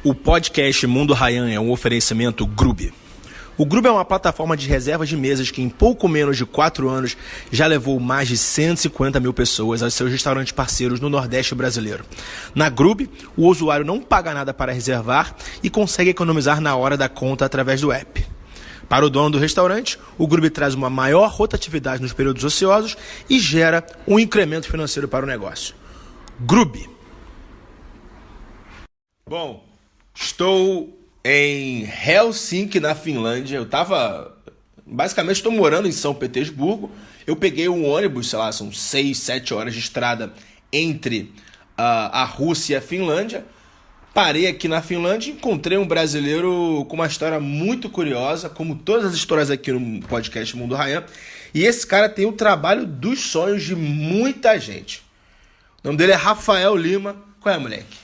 O podcast Mundo Ryan é um oferecimento Grube. O Grube é uma plataforma de reservas de mesas que em pouco menos de 4 anos já levou mais de 150 mil pessoas aos seus restaurantes parceiros no Nordeste brasileiro. Na Grube, o usuário não paga nada para reservar e consegue economizar na hora da conta através do app. Para o dono do restaurante, o Grube traz uma maior rotatividade nos períodos ociosos e gera um incremento financeiro para o negócio. Grube. Bom, estou em Helsinki, na Finlândia. Basicamente, estou morando em São Petersburgo. Eu peguei um ônibus, sei lá, são 6, 7 horas de estrada entre a Rússia e a Finlândia. Parei aqui na Finlândia e encontrei um brasileiro com uma história muito curiosa, como todas as histórias aqui no podcast Mundo Ryan. E esse cara tem o trabalho dos sonhos de muita gente. O nome dele é Rafael Lima. Qual é, moleque?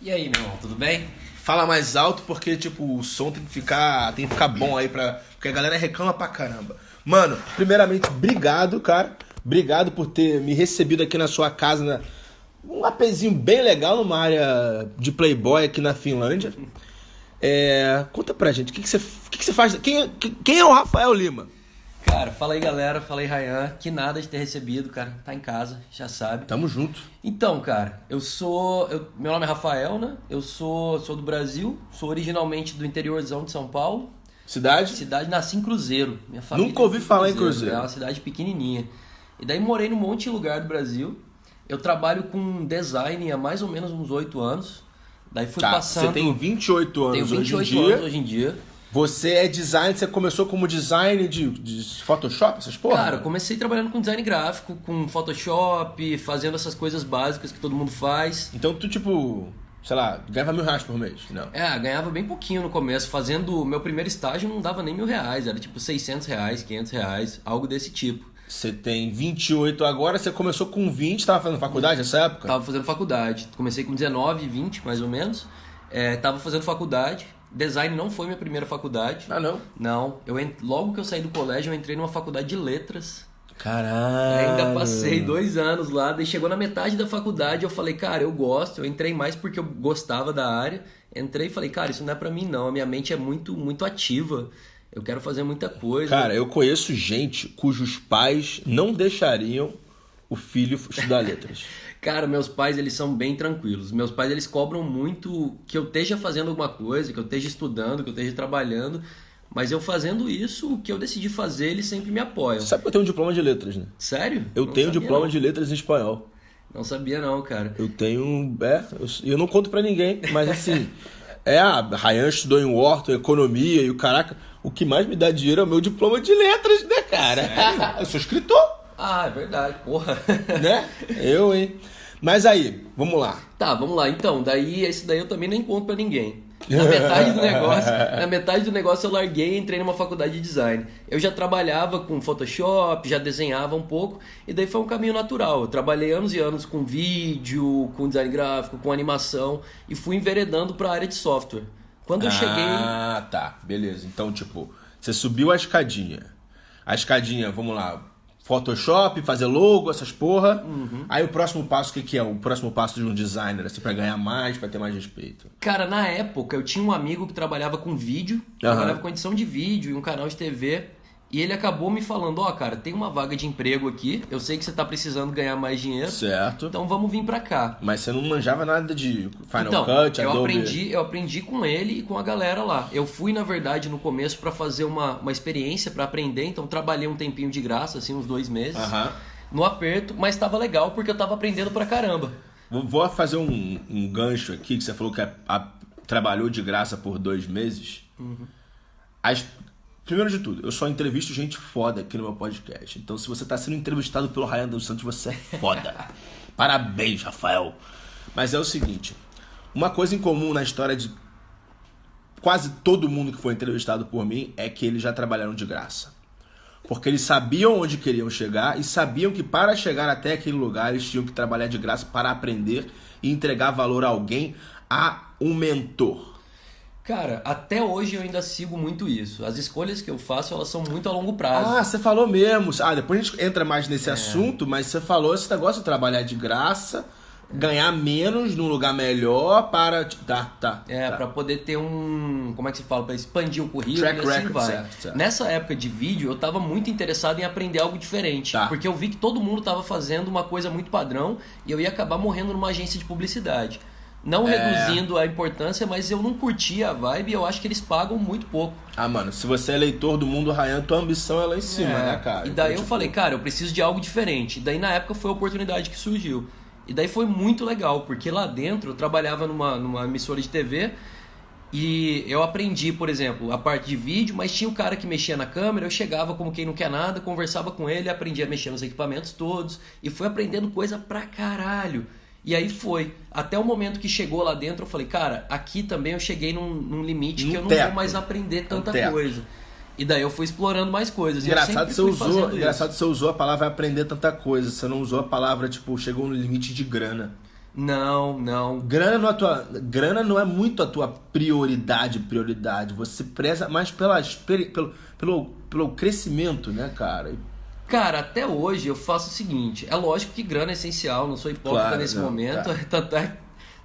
E aí, meu irmão, tudo bem? Fala mais alto porque, o som tem que ficar bom aí, porque a galera reclama pra caramba. Mano, primeiramente, obrigado, cara. Obrigado por ter me recebido aqui na sua casa, um apezinho bem legal numa área de playboy aqui na Finlândia. Conta pra gente, o que você faz? Quem é o Rafael Lima? Cara, fala aí, galera. Fala aí, Ryan. Que nada de ter recebido, cara. Tá em casa, já sabe. Tamo junto. Então, cara, meu nome é Rafael, né? Eu sou do Brasil, sou originalmente do interiorzão de São Paulo. Cidade? Nasci em Cruzeiro. Minha família Nunca ouvi falar em Cruzeiro. É uma cidade pequenininha. E daí morei num monte de lugar do Brasil. Eu trabalho com design há mais ou menos uns 8 anos. Daí fui passando... Você tem 28 anos Tenho 28 hoje em dia. anos hoje em dia. Você é designer, você começou como design de Photoshop, essas porra? Cara, eu comecei trabalhando com design gráfico, com Photoshop, fazendo essas coisas básicas que todo mundo faz. Então tu, sei lá, ganhava R$1.000 por mês? Não. Ganhava bem pouquinho no começo. Fazendo meu primeiro estágio não dava nem R$1.000, era tipo R$600, R$500, algo desse tipo. Você tem 28 agora, você começou com 20, tava fazendo faculdade nessa época? Tava fazendo faculdade. Comecei com 19, 20 mais ou menos. Tava fazendo faculdade. Design não foi minha primeira faculdade. Ah, não? Não. Logo que eu saí do colégio, eu entrei numa faculdade de letras. Caralho. Ainda passei 2 anos lá. Daí chegou na metade da faculdade, eu falei, cara, eu gosto. Eu entrei mais porque eu gostava da área. Entrei e falei, cara, isso não é pra mim não. A minha mente é muito, muito ativa. Eu quero fazer muita coisa. Cara, eu conheço gente cujos pais não deixariam o filho estudar letras. Cara, meus pais, eles são bem tranquilos. Meus pais, eles cobram muito que eu esteja fazendo alguma coisa, que eu esteja estudando, que eu esteja trabalhando. Mas eu fazendo isso, o que eu decidi fazer, eles sempre me apoiam. Sabe que eu tenho um diploma de letras, né? Sério? Eu Não tenho sabia, diploma não. de letras em espanhol. Não sabia não, cara. Eu tenho... eu não conto pra ninguém, mas assim... a Ryan estudou em Wharton, economia e o caraca... O que mais me dá dinheiro é o meu diploma de letras, né, cara? Sério? Eu sou escritor. Ah, é verdade, porra. Né? Eu, hein? Mas aí, vamos lá. Tá, vamos lá. Então, esse daí eu também nem conto pra ninguém. Na metade do negócio eu larguei e entrei numa faculdade de design. Eu já trabalhava com Photoshop, já desenhava um pouco, e daí foi um caminho natural. Eu trabalhei anos e anos com vídeo, com design gráfico, com animação, e fui enveredando pra área de software. Quando eu cheguei... Ah, tá. Beleza. Então, você subiu a escadinha. A escadinha, vamos lá... Photoshop, fazer logo, essas porra. Uhum. Aí o próximo passo, o que é? O próximo passo de um designer, assim, pra ganhar mais, pra ter mais respeito? Cara, na época eu tinha um amigo que trabalhava com vídeo, trabalhava com edição de vídeo e um canal de TV. E ele acabou me falando, cara, tem uma vaga de emprego aqui, eu sei que você tá precisando ganhar mais dinheiro. Certo. Então vamos vir pra cá. Mas você não manjava nada de Final Cut, Adobe? Eu aprendi com ele e com a galera lá. Eu fui, na verdade, no começo pra fazer uma experiência, pra aprender, então trabalhei um tempinho de graça, assim, uns 2 meses. No aperto, mas tava legal porque eu tava aprendendo pra caramba. Vou fazer um gancho aqui, que você falou que trabalhou de graça por 2 meses. Uhum. Primeiro de tudo, eu só entrevisto gente foda aqui no meu podcast. Então, se você tá sendo entrevistado pelo Ryan dos Santos, você é foda. Parabéns, Rafael. Mas é o seguinte, uma coisa em comum na história de quase todo mundo que foi entrevistado por mim é que eles já trabalharam de graça. Porque eles sabiam onde queriam chegar e sabiam que para chegar até aquele lugar eles tinham que trabalhar de graça para aprender e entregar valor a alguém, a um mentor. Cara, até hoje eu ainda sigo muito isso. As escolhas que eu faço, elas são muito a longo prazo. Ah, você falou mesmo. Depois a gente entra mais nesse assunto, mas você falou esse negócio de trabalhar de graça ganhar menos num lugar melhor para... Tá. Pra poder ter um... Como é que se fala? Pra expandir o currículo Track e assim record, vai. certo. Nessa época de vídeo, eu tava muito interessado em aprender algo diferente. Tá. Porque eu vi que todo mundo tava fazendo uma coisa muito padrão e eu ia acabar morrendo numa agência de publicidade. Não reduzindo a importância, mas eu não curtia a vibe e eu acho que eles pagam muito pouco. Mano, se você é leitor do Mundo Ryan, tua ambição é lá em cima, né, cara? E daí então, eu falei, cara, eu preciso de algo diferente. E daí na época foi a oportunidade que surgiu. E daí foi muito legal, porque lá dentro eu trabalhava numa emissora de TV e eu aprendi, por exemplo, a parte de vídeo, mas tinha o cara que mexia na câmera, eu chegava como quem não quer nada, conversava com ele, aprendia a mexer nos equipamentos todos e fui aprendendo coisa pra caralho. E aí foi. Até o momento que chegou lá dentro, eu falei, cara, aqui também eu cheguei num limite que eu não vou mais aprender tanta coisa. E daí eu fui explorando mais coisas. Engraçado que você usou a palavra aprender tanta coisa. Você não usou a palavra, tipo, chegou no limite de grana. Não. Grana não é muito a tua prioridade. Você preza mais pelo crescimento, né, cara? Cara, até hoje eu faço o seguinte, é lógico que grana é essencial, não sou hipócrita nesse momento,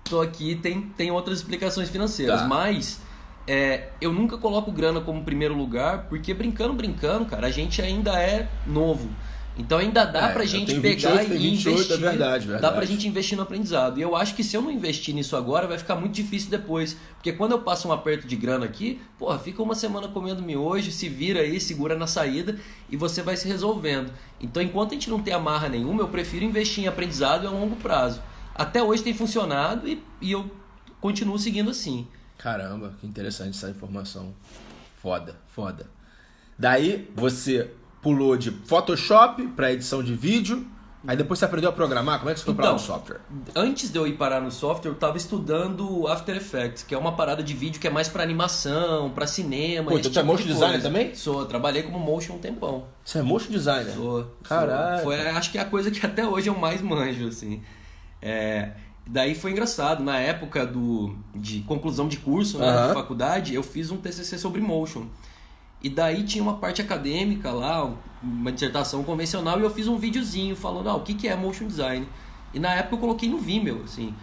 tô aqui, tem outras explicações financeiras, mas eu nunca coloco grana como primeiro lugar, porque brincando, cara, a gente ainda é novo. Então ainda dá pra gente pegar e investir. É verdade. Dá pra gente investir no aprendizado. E eu acho que se eu não investir nisso agora, vai ficar muito difícil depois. Porque quando eu passo um aperto de grana aqui, porra, fica uma semana comendo miojo, se vira aí, segura na saída e você vai se resolvendo. Então enquanto a gente não tem amarra nenhuma, eu prefiro investir em aprendizado a longo prazo. Até hoje tem funcionado e eu continuo seguindo assim. Caramba, que interessante essa informação. Foda. Daí você pulou de Photoshop para edição de vídeo, aí depois você aprendeu a programar. Como é que você foi para o software? Antes de eu ir parar no software, eu tava estudando After Effects, que é uma parada de vídeo que é mais para animação, para cinema. Pô, então você é motion designer também? Sou, trabalhei como motion um tempão. Você é motion designer? Sou. Caralho. Acho que é a coisa que até hoje eu mais manjo, assim. Daí foi engraçado, na época de conclusão de curso, né, de faculdade, eu fiz um TCC sobre motion. E daí tinha uma parte acadêmica lá, uma dissertação convencional, e eu fiz um videozinho falando, o que é motion design? E na época eu coloquei no Vimeo, assim.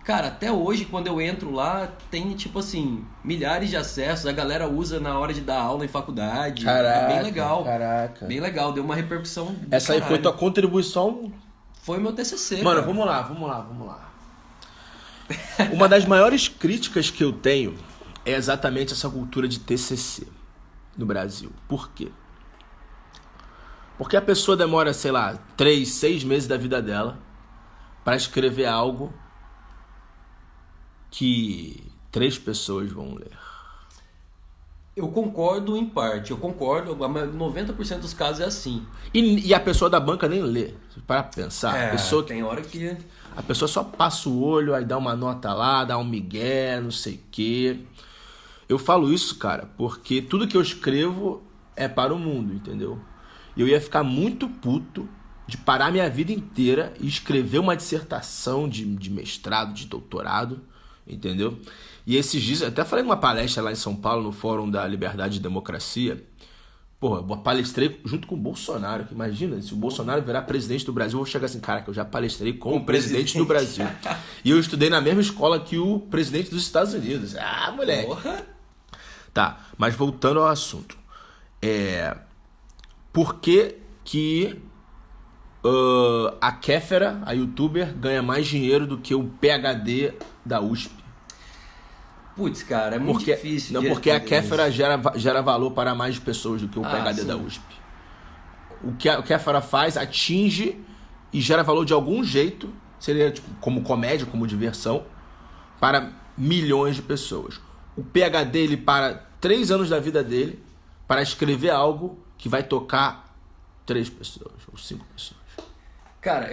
Cara, até hoje, quando eu entro lá, tem, tipo assim, milhares de acessos, a galera usa na hora de dar aula em faculdade. Caraca, é bem legal. Caraca. Bem legal, deu uma repercussão. Essa aí foi tua contribuição? Foi meu TCC, Mano, cara. vamos lá. Uma das maiores críticas que eu tenho é exatamente essa cultura de TCC no Brasil. Por quê? Porque a pessoa demora, sei lá, 3, 6 meses da vida dela para escrever algo que 3 pessoas vão ler. Eu concordo em parte, 90% dos casos é assim. E a pessoa da banca nem lê, para pensar. Tem hora que... A pessoa só passa o olho, aí dá uma nota lá, dá um migué, não sei o quê. Eu falo isso, cara, porque tudo que eu escrevo é para o mundo, entendeu? E eu ia ficar muito puto de parar minha vida inteira e escrever uma dissertação de mestrado, de doutorado, entendeu? E esses dias, eu até falei numa palestra lá em São Paulo, no Fórum da Liberdade e Democracia. Porra, eu palestrei junto com o Bolsonaro. Imagina, se o Bolsonaro virar presidente do Brasil, eu vou chegar assim, cara, que eu já palestrei com o presidente do Brasil. E eu estudei na mesma escola que o presidente dos Estados Unidos. Ah, moleque. Porra. Tá, mas voltando ao assunto. Por que a Kéfera, a youtuber, ganha mais dinheiro do que o PhD da USP? Putz, cara, é muito difícil. Não, porque a Kéfera gera valor para mais pessoas do que o PhD sim. da USP. O que a Kéfera faz atinge e gera valor de algum jeito, seria tipo, como comédia, como diversão, para milhões de pessoas. O PhD ele para 3 anos da vida dele para escrever algo que vai tocar 3 pessoas ou 5 pessoas. Cara,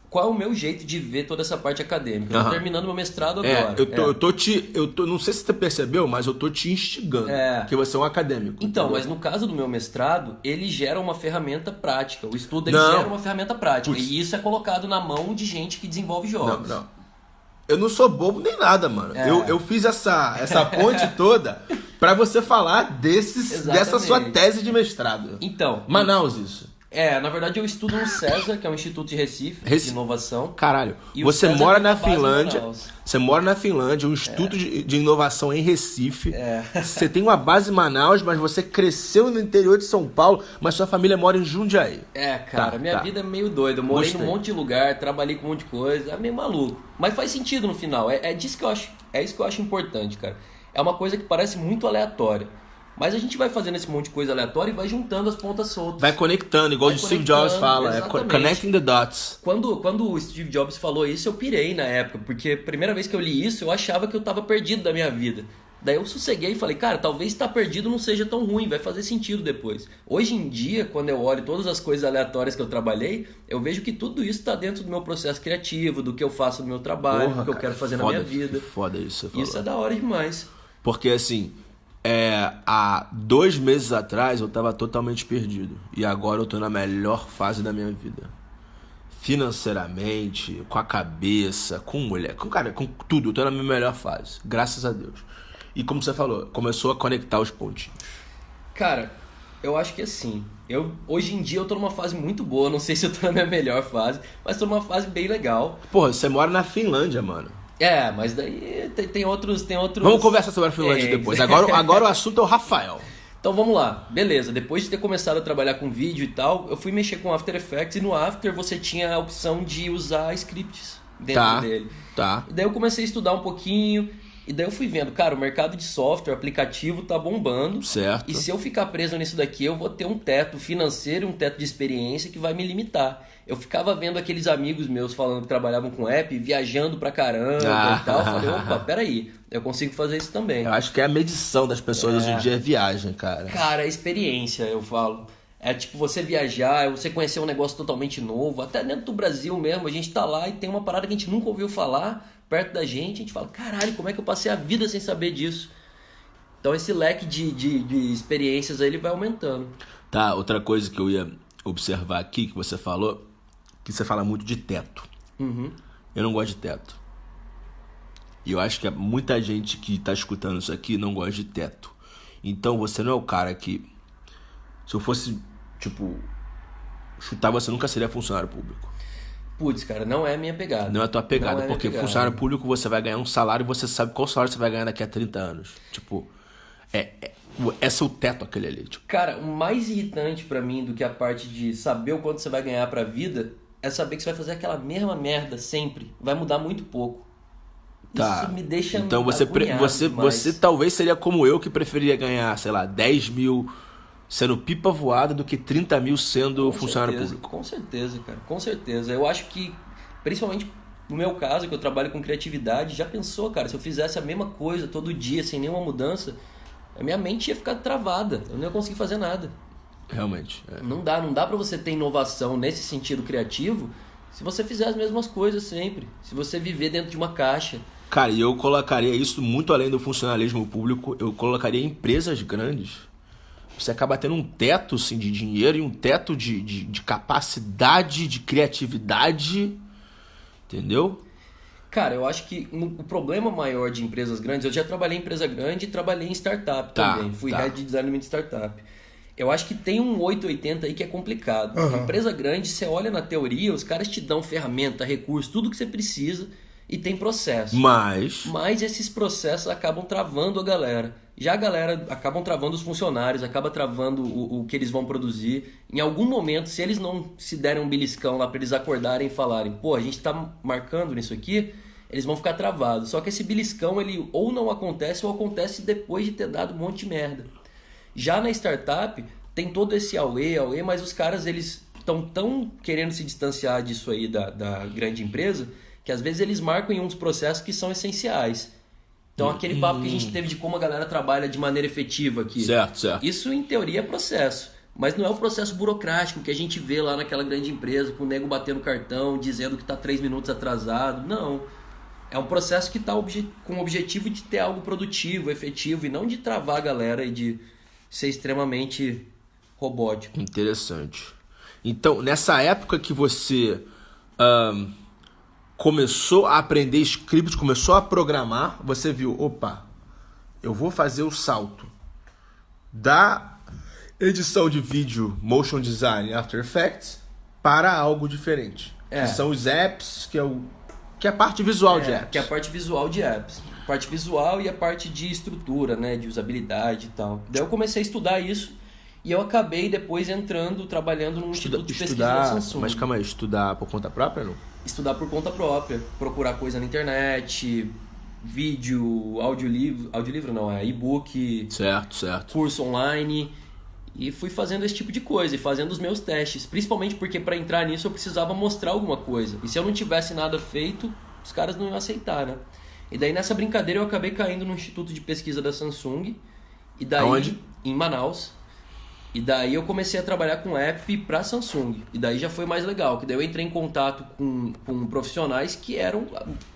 qual é o meu jeito de ver toda essa parte acadêmica? Eu tô terminando meu mestrado agora. Eu tô, não sei se você percebeu, mas eu tô te instigando, porque você é um acadêmico. Então, entendeu? mas no caso do meu mestrado, ele gera uma ferramenta prática. O estudo gera uma ferramenta prática. Putz. E isso é colocado na mão de gente que desenvolve jogos. Não. Eu não sou bobo nem nada, mano. Eu fiz essa ponte toda pra você falar dessa sua tese de mestrado. Então... Manaus, isso. Na verdade eu estudo no César, que é um instituto de Recife, de inovação. Caralho, E o você César mora tem na uma base em Finlândia, Manaus. você mora na Finlândia, um instituto de inovação em Recife, você tem uma base em Manaus, mas você cresceu no interior de São Paulo, mas sua família mora em Jundiaí. Cara, minha vida é meio doida. Eu morei Gostei. num monte de lugar, trabalhei com um monte de coisa, é meio maluco. Mas faz sentido no final, é disso que eu acho, é isso que eu acho importante, cara. É uma coisa que parece muito aleatória. Mas a gente vai fazendo esse monte de coisa aleatória e vai juntando as pontas soltas. Vai conectando, igual o Steve Jobs fala, exatamente. connecting the dots. Quando o Steve Jobs falou isso, eu pirei na época, porque a primeira vez que eu li isso, eu achava que eu tava perdido da minha vida. Daí eu sosseguei e falei, cara, talvez estar perdido não seja tão ruim, vai fazer sentido depois. Hoje em dia, quando eu olho todas as coisas aleatórias que eu trabalhei, eu vejo que tudo isso está dentro do meu processo criativo, do que eu faço no meu trabalho, do que eu quero fazer na minha vida. Foda isso, você falou. Isso é da hora demais. Porque assim, há 2 meses atrás eu tava totalmente perdido. E agora eu tô na melhor fase da minha vida. Financeiramente, com a cabeça, com mulher, com tudo. Eu tô na minha melhor fase. Graças a Deus. E como você falou, começou a conectar os pontinhos. Cara, eu acho que assim, hoje em dia eu tô numa fase muito boa, não sei se eu tô na minha melhor fase, mas tô numa fase bem legal. Porra, você mora na Finlândia, mano. Mas daí tem outros... Vamos conversar sobre a Finlândia depois. Agora o assunto é o Rafael. Então vamos lá, beleza. Depois de ter começado a trabalhar com vídeo e tal, eu fui mexer com After Effects e no After você tinha a opção de usar scripts dentro dele. Tá. E daí eu comecei a estudar um pouquinho, e daí eu fui vendo, cara, o mercado de software, aplicativo tá bombando. Certo. E se eu ficar preso nisso daqui, eu vou ter um teto financeiro e um teto de experiência que vai me limitar. Eu ficava vendo aqueles amigos meus falando que trabalhavam com app, viajando pra caramba e tal. Eu falei, opa, peraí, eu consigo fazer isso também. Eu acho que é a medição das pessoas hoje em dia é viagem, cara. Cara, é experiência, eu falo. É tipo você viajar, é você conhecer um negócio totalmente novo. Até dentro do Brasil mesmo, a gente tá lá e tem uma parada que a gente nunca ouviu falar perto da gente. A gente fala, caralho, como é que eu passei a vida sem saber disso? Então esse leque de experiências aí, ele vai aumentando. Tá, outra coisa que eu ia observar aqui, que você falou, que você fala muito de teto. Uhum. Eu não gosto de teto. E eu acho que muita gente que tá escutando isso aqui não gosta de teto. Então você não é o cara que... Se eu fosse, chutar, você nunca seria funcionário público. Putz, cara, não é a minha pegada. Não é a tua pegada, Não é porque minha pegada. funcionário público você vai ganhar um salário e você sabe qual salário você vai ganhar daqui a 30 anos. É seu teto aquele ali. Cara, o mais irritante pra mim do que a parte de saber o quanto você vai ganhar pra vida é saber que você vai fazer aquela mesma merda sempre. Vai mudar muito pouco. Tá. Isso me deixa Então agoniado demais. você talvez seria como eu, que preferia ganhar, sei lá, 10 mil sendo pipa voada do que 30 mil sendo funcionário público. Com certeza, cara. Com certeza. Eu acho que, principalmente no meu caso, que eu trabalho com criatividade, já pensou, cara, se eu fizesse a mesma coisa todo dia, sem nenhuma mudança, a minha mente ia ficar travada. Eu não ia conseguir fazer nada. Realmente. Não dá pra você ter inovação nesse sentido criativo se você fizer as mesmas coisas sempre. Se você viver dentro de uma caixa. Cara, e eu colocaria isso muito além do funcionalismo público, eu colocaria empresas grandes. Você acaba tendo um teto, assim, de dinheiro e um teto de capacidade, de criatividade, entendeu? Cara, eu acho que o problema maior de empresas grandes... Eu já trabalhei em empresa grande e trabalhei em startup também. Fui head de design de startup. Eu acho que tem um 880 aí que é complicado. Empresa grande, você olha na teoria, os caras te dão ferramenta, recurso, tudo que você precisa e tem processo. Mas esses processos acabam travando a galera. Já a galera acabam travando os funcionários, acaba travando o que eles vão produzir. Em algum momento, se eles não se derem um beliscão lá para eles acordarem e falarem, pô, a gente tá marcando nisso aqui, eles vão ficar travados. Só que esse beliscão, ele ou não acontece ou acontece depois de ter dado um monte de merda. Já na startup, tem todo esse auê, mas os caras, eles estão tão querendo se distanciar disso aí da grande empresa, que às vezes eles marcam em uns processos que são essenciais. Então, aquele papo que a gente teve de como a galera trabalha de maneira efetiva aqui. Certo. Isso, em teoria, é processo. Mas não é o processo burocrático que a gente vê lá naquela grande empresa, com o nego batendo cartão, dizendo que está 3 minutos atrasado. Não. É um processo que está com o objetivo de ter algo produtivo, efetivo, e não de travar a galera e de ser extremamente robótico. Interessante. Então, nessa época que você começou a aprender script, começou a programar, você viu, opa, eu vou fazer o salto edição de vídeo, motion design, After Effects, para algo diferente. Que são os apps, que é a parte visual de apps. Que é a parte visual de apps. Parte visual e a parte de estrutura, né? De usabilidade e tal. Daí eu comecei a estudar isso e eu acabei depois trabalhando num instituto de pesquisa da Samsung. Mas calma aí, estudar por conta própria, não? Estudar por conta própria, procurar coisa na internet, vídeo, audiolivro não, e-book, certo. curso online, e fui fazendo esse tipo de coisa e fazendo os meus testes, principalmente porque para entrar nisso eu precisava mostrar alguma coisa, e se eu não tivesse nada feito, os caras não iam aceitar, né? E daí nessa brincadeira eu acabei caindo no instituto de pesquisa da Samsung, e daí Aonde? em Manaus. E daí eu comecei a trabalhar com app para Samsung. E daí já foi mais legal, que daí eu entrei em contato com profissionais que eram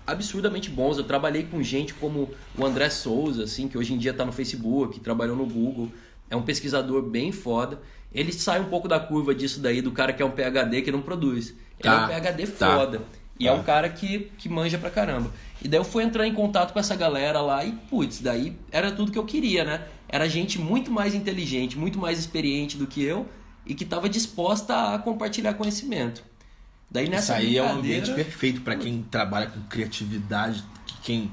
absurdamente bons. Eu trabalhei com gente como o André Souza, assim, que hoje em dia está no Facebook, trabalhou no Google. É um pesquisador bem foda. Ele sai um pouco da curva disso daí, do cara que é um PhD que não produz. Ele é um PhD foda. E é um cara que manja pra caramba. E daí eu fui entrar em contato com essa galera lá e, putz, daí era tudo que eu queria, né? Era gente muito mais inteligente, muito mais experiente do que eu e que estava disposta a compartilhar conhecimento. Daí nessa Isso aí é um ambiente perfeito para quem trabalha com criatividade, quem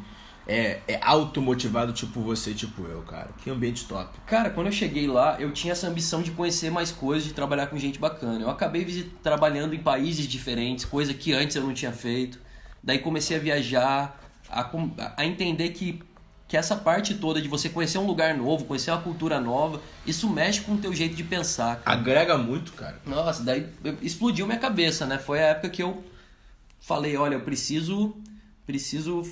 é automotivado tipo você, tipo eu, cara. Que ambiente top. Cara, quando eu cheguei lá, eu tinha essa ambição de conhecer mais coisas, de trabalhar com gente bacana. Eu acabei trabalhando em países diferentes, coisa que antes eu não tinha feito. Daí comecei a viajar, a entender que essa parte toda de você conhecer um lugar novo, conhecer uma cultura nova, isso mexe com o teu jeito de pensar, cara. Agrega muito, cara. Nossa, daí explodiu minha cabeça, né? Foi a época que eu falei, olha, eu preciso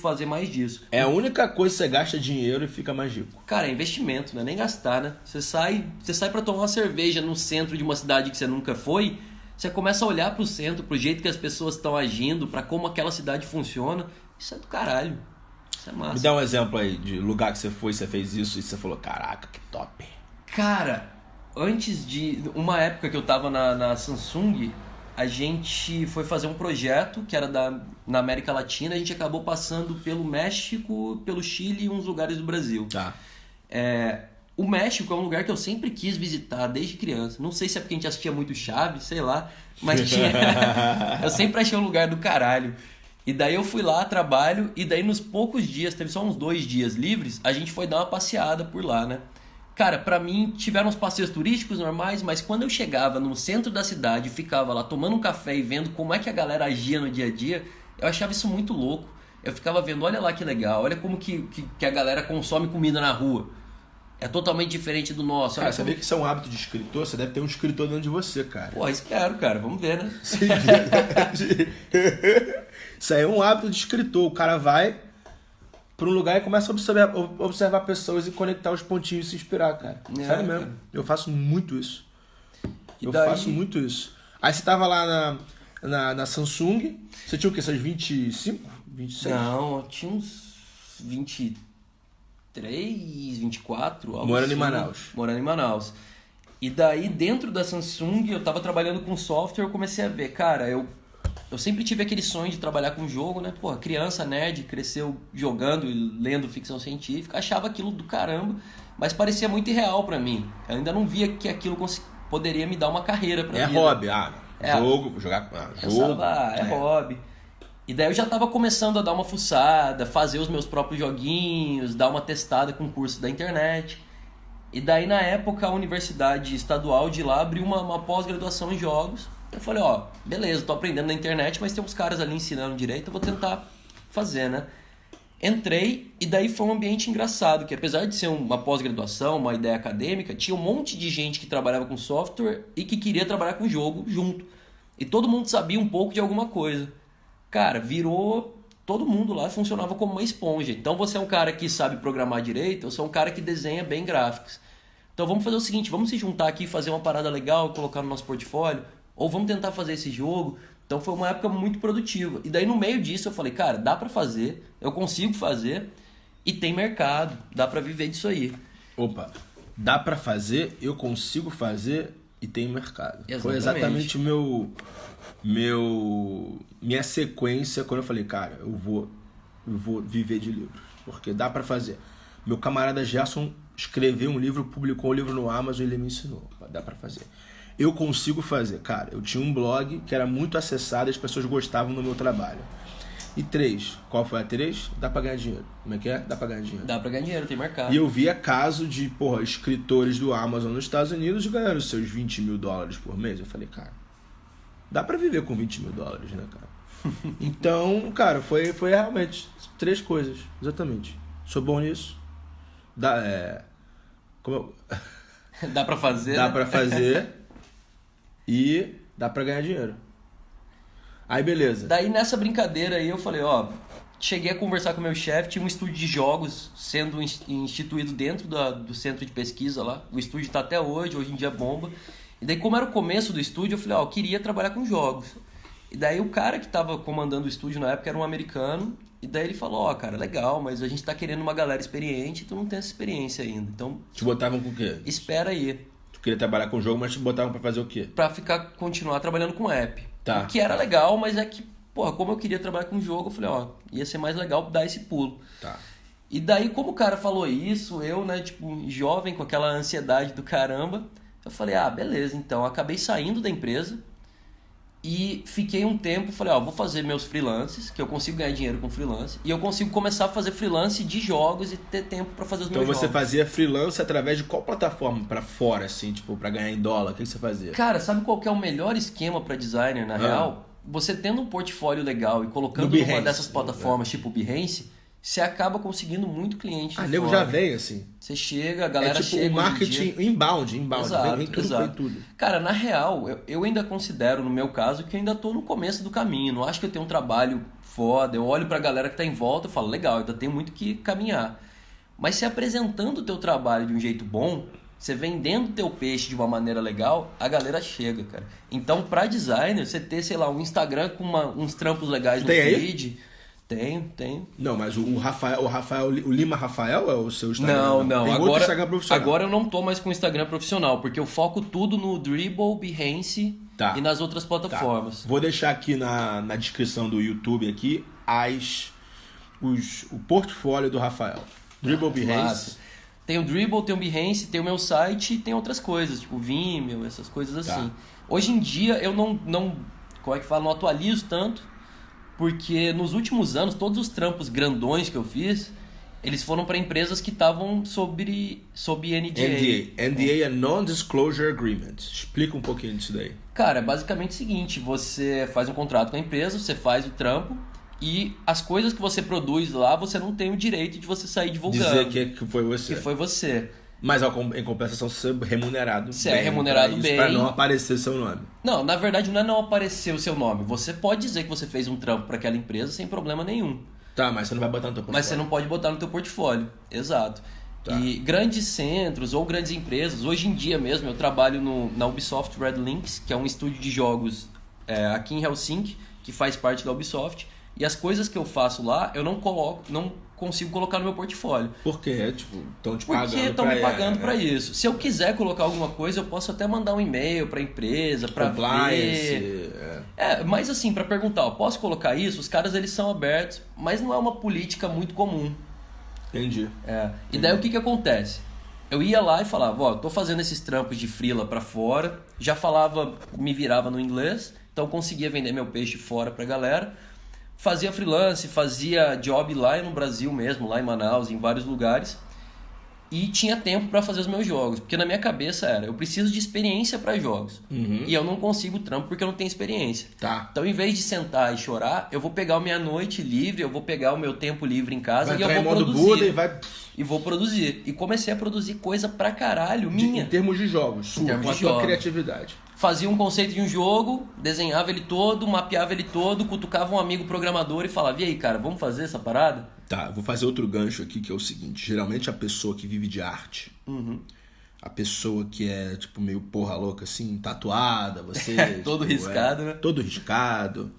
fazer mais disso. É a única coisa que você gasta dinheiro e fica mais rico. Cara, é investimento, não é nem gastar, né? Você sai pra tomar uma cerveja no centro de uma cidade que você nunca foi, você começa a olhar pro centro, pro jeito que as pessoas estão agindo, pra como aquela cidade funciona. Isso é do caralho. Isso é massa. Me dá um exemplo aí de lugar que você foi, você fez isso e você falou, caraca, que top. Cara, antes de... Uma época que eu tava na Samsung, a gente foi fazer um projeto que era na América Latina. A gente acabou passando pelo México, pelo Chile e uns lugares do Brasil. Tá. O México é um lugar que eu sempre quis visitar desde criança. Não sei se é porque a gente assistia muito Chaves, sei lá. Mas eu sempre achei um lugar do caralho. E daí eu fui lá, trabalho, e daí nos poucos dias, teve só uns 2 dias livres, a gente foi dar uma passeada por lá, né? Cara, pra mim tiveram uns passeios turísticos normais, mas quando eu chegava no centro da cidade, ficava lá tomando um café e vendo como é que a galera agia no dia a dia, eu achava isso muito louco. Eu ficava vendo, olha lá que legal, olha como que a galera consome comida na rua. É totalmente diferente do nosso. Cara, sabia que isso é um hábito de escritor? Você deve ter um escritor dentro de você, cara. Pô, espero, cara. Vamos ver, né? Sim, verdade. Isso aí é um hábito de escritor. O cara vai pra um lugar e começa a observar pessoas e conectar os pontinhos e se inspirar, cara. Sério mesmo. Cara. Eu faço muito isso. Faço muito isso. Aí você tava lá na Samsung. Você tinha o quê? Seus 25? 26? Não, eu tinha uns 23, 24, algo Morando assim. em Manaus. Morando em Manaus. E daí, dentro da Samsung, eu tava trabalhando com software, eu comecei a ver, cara, eu sempre tive aquele sonho de trabalhar com jogo, né? Pô, criança nerd, cresceu jogando e lendo ficção científica, achava aquilo do caramba, mas parecia muito irreal pra mim. Eu ainda não via que aquilo poderia me dar uma carreira pra vida. Hobby, jogo, jogar jogo. É hobby. E daí eu já tava começando a dar uma fuçada, fazer os meus próprios joguinhos, dar uma testada com curso da internet. E daí na época a Universidade Estadual de lá abriu uma pós-graduação em jogos. Eu falei, beleza, tô aprendendo na internet, mas tem uns caras ali ensinando direito, eu vou tentar fazer, né? Entrei e daí foi um ambiente engraçado, que apesar de ser uma pós-graduação, uma ideia acadêmica, tinha um monte de gente que trabalhava com software e que queria trabalhar com jogo junto. E todo mundo sabia um pouco de alguma coisa. Cara, virou... Todo mundo lá funcionava como uma esponja. Então você é um cara que sabe programar direito, eu sou um cara que desenha bem gráficos. Então vamos fazer o seguinte, vamos se juntar aqui, fazer uma parada legal, colocar no nosso portfólio, ou vamos tentar fazer esse jogo. Então foi uma época muito produtiva. E daí no meio disso eu falei, cara, dá pra fazer, eu consigo fazer e tem mercado, dá pra viver disso aí. Opa, dá pra fazer, eu consigo fazer e tem mercado. Exatamente. Foi exatamente minha sequência quando eu falei, cara, eu vou viver de livros, porque dá pra fazer. Meu camarada Gerson escreveu um livro, publicou um livro no Amazon e ele me ensinou. Dá pra fazer. Eu consigo fazer. Cara, eu tinha um blog que era muito acessado e as pessoas gostavam do meu trabalho. E 3, qual foi a 3? Dá pra ganhar dinheiro. Como é que é? Dá pra ganhar dinheiro. Dá pra ganhar dinheiro, tem mercado. E eu via caso de, escritores do Amazon nos Estados Unidos ganhando seus $20 mil por mês. Eu falei, cara, dá pra viver com $20 mil, né, cara? Então, cara, foi realmente 3 coisas, exatamente. Sou bom nisso. Dá pra fazer, Dá né? pra fazer e dá pra ganhar dinheiro. Aí, beleza. Daí, nessa brincadeira aí, eu falei, cheguei a conversar com o meu chefe, tinha um estúdio de jogos sendo instituído dentro do centro de pesquisa lá. O estúdio tá até hoje em dia bomba. E daí, como era o começo do estúdio, eu falei, eu queria trabalhar com jogos. E daí, o cara que tava comandando o estúdio na época era um americano. E daí ele falou, cara, legal, mas a gente tá querendo uma galera experiente e tu não tem essa experiência ainda. Então, Te botavam com o quê? espera aí. Tu queria trabalhar com o jogo, mas te botavam pra fazer o quê? Pra continuar trabalhando com app. Tá. O que era legal, mas é que, como eu queria trabalhar com jogo, eu falei, ia ser mais legal dar esse pulo. Tá. E daí, como o cara falou isso, eu, né, jovem, com aquela ansiedade do caramba, eu falei, beleza, então. Acabei saindo da empresa e fiquei um tempo, falei, vou fazer meus freelances, que eu consigo ganhar dinheiro com freelance, e eu consigo começar a fazer freelance de jogos e ter tempo pra fazer os meus jogos. Então você fazia freelance através de qual plataforma pra fora, assim, tipo, pra ganhar em dólar? O que você fazia? Cara, sabe qual que é o melhor esquema pra designer, na real? Você tendo um portfólio legal e colocando numa dessas plataformas, tipo o Behance, você acaba conseguindo muito cliente de nego fora. já vem, assim. Você chega, a galera chega. É tipo o marketing inbound. Exato, vem tudo, exato. vem tudo. Cara, na real, eu ainda considero, no meu caso, que eu ainda tô no começo do caminho. Não acho que eu tenho um trabalho foda. Eu olho pra galera que tá em volta e falo, legal, ainda tenho muito que caminhar. Mas se apresentando o teu trabalho de um jeito bom, você vendendo o teu peixe de uma maneira legal, a galera chega, cara. Então, pra designer, você ter, sei lá, um Instagram com uns trampos legais no feed... Tenho. Não, mas o Lima Rafael é o seu Instagram? Não. Tem outro Instagram profissional. Agora eu não tô mais com o Instagram profissional, porque eu foco tudo no Dribbble, Behance e nas outras plataformas. Vou deixar aqui na descrição do YouTube aqui o portfólio do Rafael. Dribbble, Behance. Claro. Tem o Dribbble, tem o Behance, tem o meu site e tem outras coisas, tipo Vimeo, essas coisas assim. Hoje em dia eu não como é que fala, não atualizo tanto, porque nos últimos anos, todos os trampos grandões que eu fiz, eles foram para empresas que estavam sob NDA. NDA é Non-Disclosure Agreement. Explica um pouquinho disso daí. Cara, é basicamente o seguinte, você faz um contrato com a empresa, você faz o trampo e as coisas que você produz lá, você não tem o direito de você sair divulgando. Dizer que foi você. Que foi você. Mas em compensação você é remunerado Você é remunerado bem. Para não aparecer seu nome. Não, na verdade não aparecer o seu nome. Você pode dizer que você fez um trampo para aquela empresa sem problema nenhum. Tá, mas você não vai botar no teu portfólio. Mas você não pode botar no teu portfólio. Exato. Tá. E grandes centros ou grandes empresas, hoje em dia mesmo eu trabalho na Ubisoft Red Links, que é um estúdio de jogos aqui em Helsinki, que faz parte da Ubisoft. E as coisas que eu faço lá, eu não consigo colocar no meu portfólio. Por quê? Tipo, estão te pagando. Porque estão me pagando para isso. Se eu quiser colocar alguma coisa, eu posso até mandar um e-mail para a empresa, para ver. Mas assim, para perguntar, posso colocar isso? Os caras eles são abertos, mas não é uma política muito comum. Entendi. E daí o que acontece? Eu ia lá e falava, tô fazendo esses trampos de freela para fora, já me virava no inglês, então conseguia vender meu peixe fora pra galera. Fazia freelance, fazia job lá no Brasil mesmo, lá em Manaus, em vários lugares. E tinha tempo para fazer os meus jogos. Porque na minha cabeça eu preciso de experiência para jogos. Uhum. E eu não consigo trampo porque eu não tenho experiência. Tá. Então, em vez de sentar e chorar, eu vou pegar a minha noite livre, eu vou pegar o meu tempo livre em casa e eu vou produzir. Buda e vai... E vou produzir. E comecei a produzir coisa pra caralho minha. Em termos de jogos, com a tua criatividade. Fazia um conceito de um jogo, desenhava ele todo, mapeava ele todo, cutucava um amigo programador e falava, e aí, cara, vamos fazer essa parada? Tá, vou fazer outro gancho aqui, que é o seguinte. Geralmente a pessoa que vive de arte, a pessoa que é, tipo, meio porra louca, assim, tatuada, você... todo tipo, riscado, né? Todo riscado.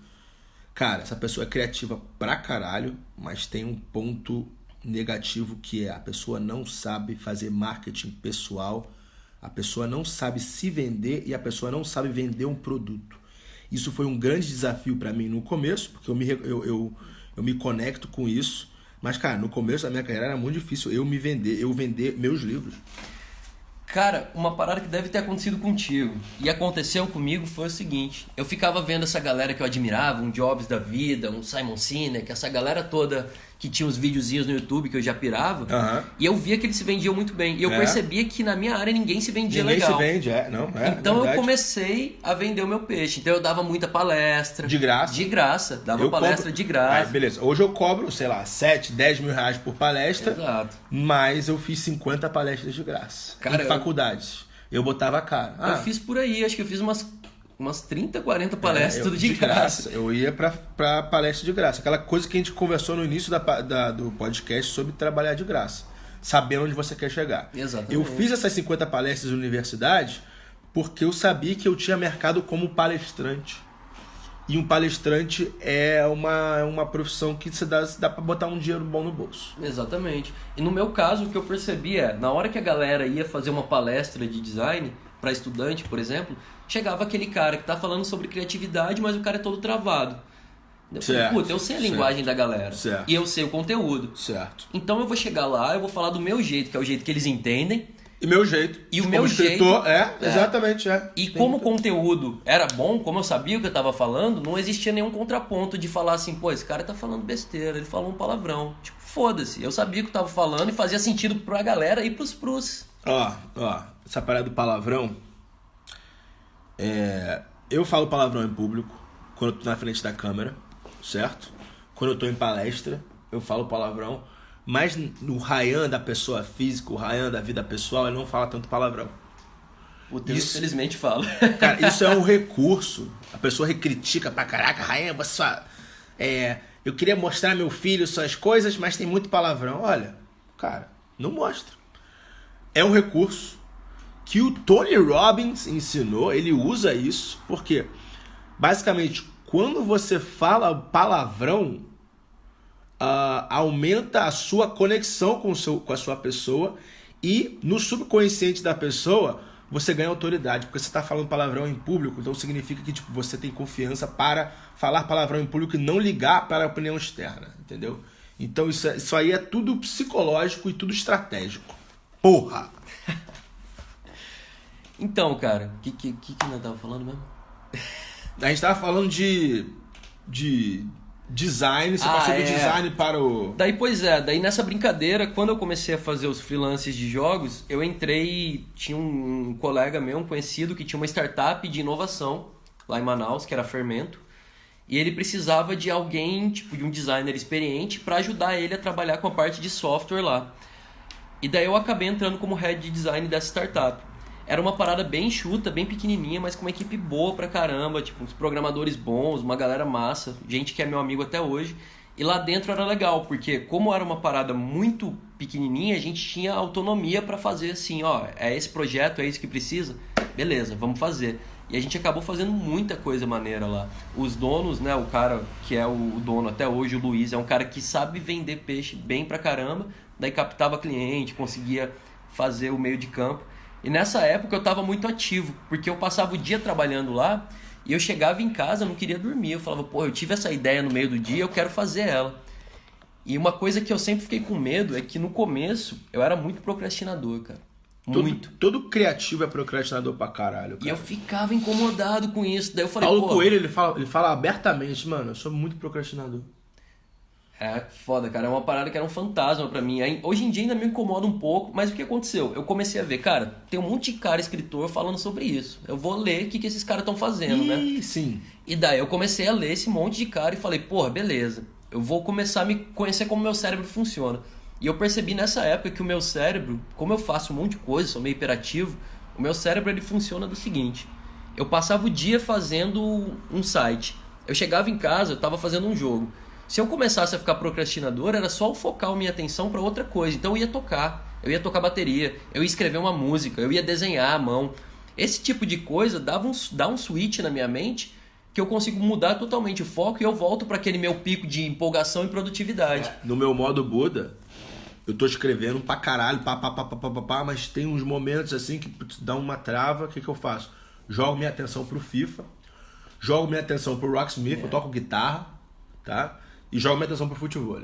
Cara, essa pessoa é criativa pra caralho, mas tem um ponto negativo que é a pessoa não sabe fazer marketing pessoal, a pessoa não sabe se vender e a pessoa não sabe vender um produto. Isso foi um grande desafio para mim no começo, porque eu me conecto com isso. Mas, cara, no começo da minha carreira era muito difícil eu vender meus livros. Cara, uma parada que deve ter acontecido contigo e aconteceu comigo foi o seguinte: eu ficava vendo essa galera que eu admirava, um Jobs da vida, um Simon Sinek, essa galera toda que tinha uns videozinhos no YouTube que eu já pirava, e eu via que eles se vendiam muito bem. E eu percebia que na minha área ninguém se vendia legal. Ninguém se vende, não. Então verdade. eu comecei a vender o meu peixe. Então eu dava muita palestra. De graça? De graça. Dava palestra de graça. Beleza. Hoje eu cobro, sei lá, 7, 10 mil reais por palestra. Exato. Mas eu fiz 50 palestras de graça. Cara, em faculdades. Eu botava a cara. Eu fiz por aí. Acho que eu fiz umas 30, 40 palestras, tudo de graça. Eu ia pra palestra de graça. Aquela coisa que a gente conversou no início do podcast sobre trabalhar de graça. Sabendo onde você quer chegar. Exatamente. Eu fiz essas 50 palestras na universidade porque eu sabia que eu tinha mercado como palestrante. E um palestrante é uma profissão que dá pra botar um dinheiro bom no bolso. Exatamente. E no meu caso, o que eu percebi na hora que a galera ia fazer uma palestra de design para estudante, por exemplo, chegava aquele cara que tá falando sobre criatividade, mas o cara é todo travado. Eu falei, puta, eu sei a linguagem da galera. Certo. E eu sei o conteúdo. Certo. Então eu vou chegar lá, eu vou falar do meu jeito, que é o jeito que eles entendem. E meu jeito. E o meu jeito. Exatamente. E como o conteúdo era bom, como eu sabia o que eu tava falando, não existia nenhum contraponto de falar assim, pô, esse cara tá falando besteira, ele falou um palavrão. Tipo, foda-se. Eu sabia o que eu tava falando e fazia sentido pra galera e pros prus. Ó, essa parada do palavrão. Eu falo palavrão em público quando eu tô na frente da câmera, certo? Quando eu tô em palestra, eu falo palavrão. Mas no Ryan da pessoa física, o Ryan da vida pessoal, ele não fala tanto palavrão. Puta, isso, infelizmente fala. Cara, isso é um recurso. A pessoa recritica pra caraca, Ryan, você eu queria mostrar meu filho suas coisas, mas tem muito palavrão. Olha, cara, não mostra. É um recurso que o Tony Robbins ensinou, ele usa isso, porque basicamente quando você fala palavrão, aumenta a sua conexão com a sua pessoa e no subconsciente da pessoa você ganha autoridade, porque você está falando palavrão em público, então significa que você tem confiança para falar palavrão em público e não ligar para a opinião externa, entendeu? Então isso aí é tudo psicológico e tudo estratégico. Porra! Então, cara, o que nós tava falando mesmo? A gente tava falando de design, você passou do design para o... Daí nessa brincadeira, quando eu comecei a fazer os freelances de jogos, eu entrei, tinha um colega meu, um conhecido, que tinha uma startup de inovação lá em Manaus, que era Fermento, e ele precisava de alguém, tipo, de um designer experiente para ajudar ele a trabalhar com a parte de software lá. E daí eu acabei entrando como head de design dessa startup. Era uma parada bem enxuta, bem pequenininha, mas com uma equipe boa pra caramba, tipo, uns programadores bons, uma galera massa, gente que é meu amigo até hoje. E lá dentro era legal, porque como era uma parada muito pequenininha, a gente tinha autonomia pra fazer assim, é esse projeto, é isso que precisa? Beleza, vamos fazer. E a gente acabou fazendo muita coisa maneira lá. Os donos, né, o cara que é o dono até hoje, o Luiz, é um cara que sabe vender peixe bem pra caramba, daí captava cliente, conseguia fazer o meio de campo. E nessa época eu estava muito ativo, porque eu passava o dia trabalhando lá e eu chegava em casa, eu não queria dormir. Eu falava, eu tive essa ideia no meio do dia, eu quero fazer ela. E uma coisa que eu sempre fiquei com medo é que no começo eu era muito procrastinador, cara. Muito. Todo criativo é procrastinador pra caralho, cara. E eu ficava incomodado com isso. Daí eu falei, Paulo Coelho, ele fala abertamente, mano, eu sou muito procrastinador. É foda, cara. É uma parada que era um fantasma pra mim. Hoje em dia ainda me incomoda um pouco, mas o que aconteceu? Eu comecei a ver, cara, tem um monte de cara escritor falando sobre isso. Eu vou ler o que esses caras estão fazendo, né? Sim. E daí eu comecei a ler esse monte de cara e falei, beleza. Eu vou começar a me conhecer como meu cérebro funciona. E eu percebi nessa época que o meu cérebro, como eu faço um monte de coisa, sou meio hiperativo, o meu cérebro ele funciona do seguinte. Eu passava o dia fazendo um site. Eu chegava em casa, eu tava fazendo um jogo. Se eu começasse a ficar procrastinador, era só eu focar a minha atenção para outra coisa. Então eu ia tocar bateria, eu ia escrever uma música, eu ia desenhar à mão. Esse tipo de coisa dá um switch na minha mente que eu consigo mudar totalmente o foco e eu volto para aquele meu pico de empolgação e produtividade. No meu modo Buda, eu tô escrevendo pra caralho, mas tem uns momentos assim que dá uma trava, o que eu faço? Jogo minha atenção pro FIFA, jogo minha atenção pro Rocksmith, eu toco guitarra, tá? E jogo minha atenção pro futebol.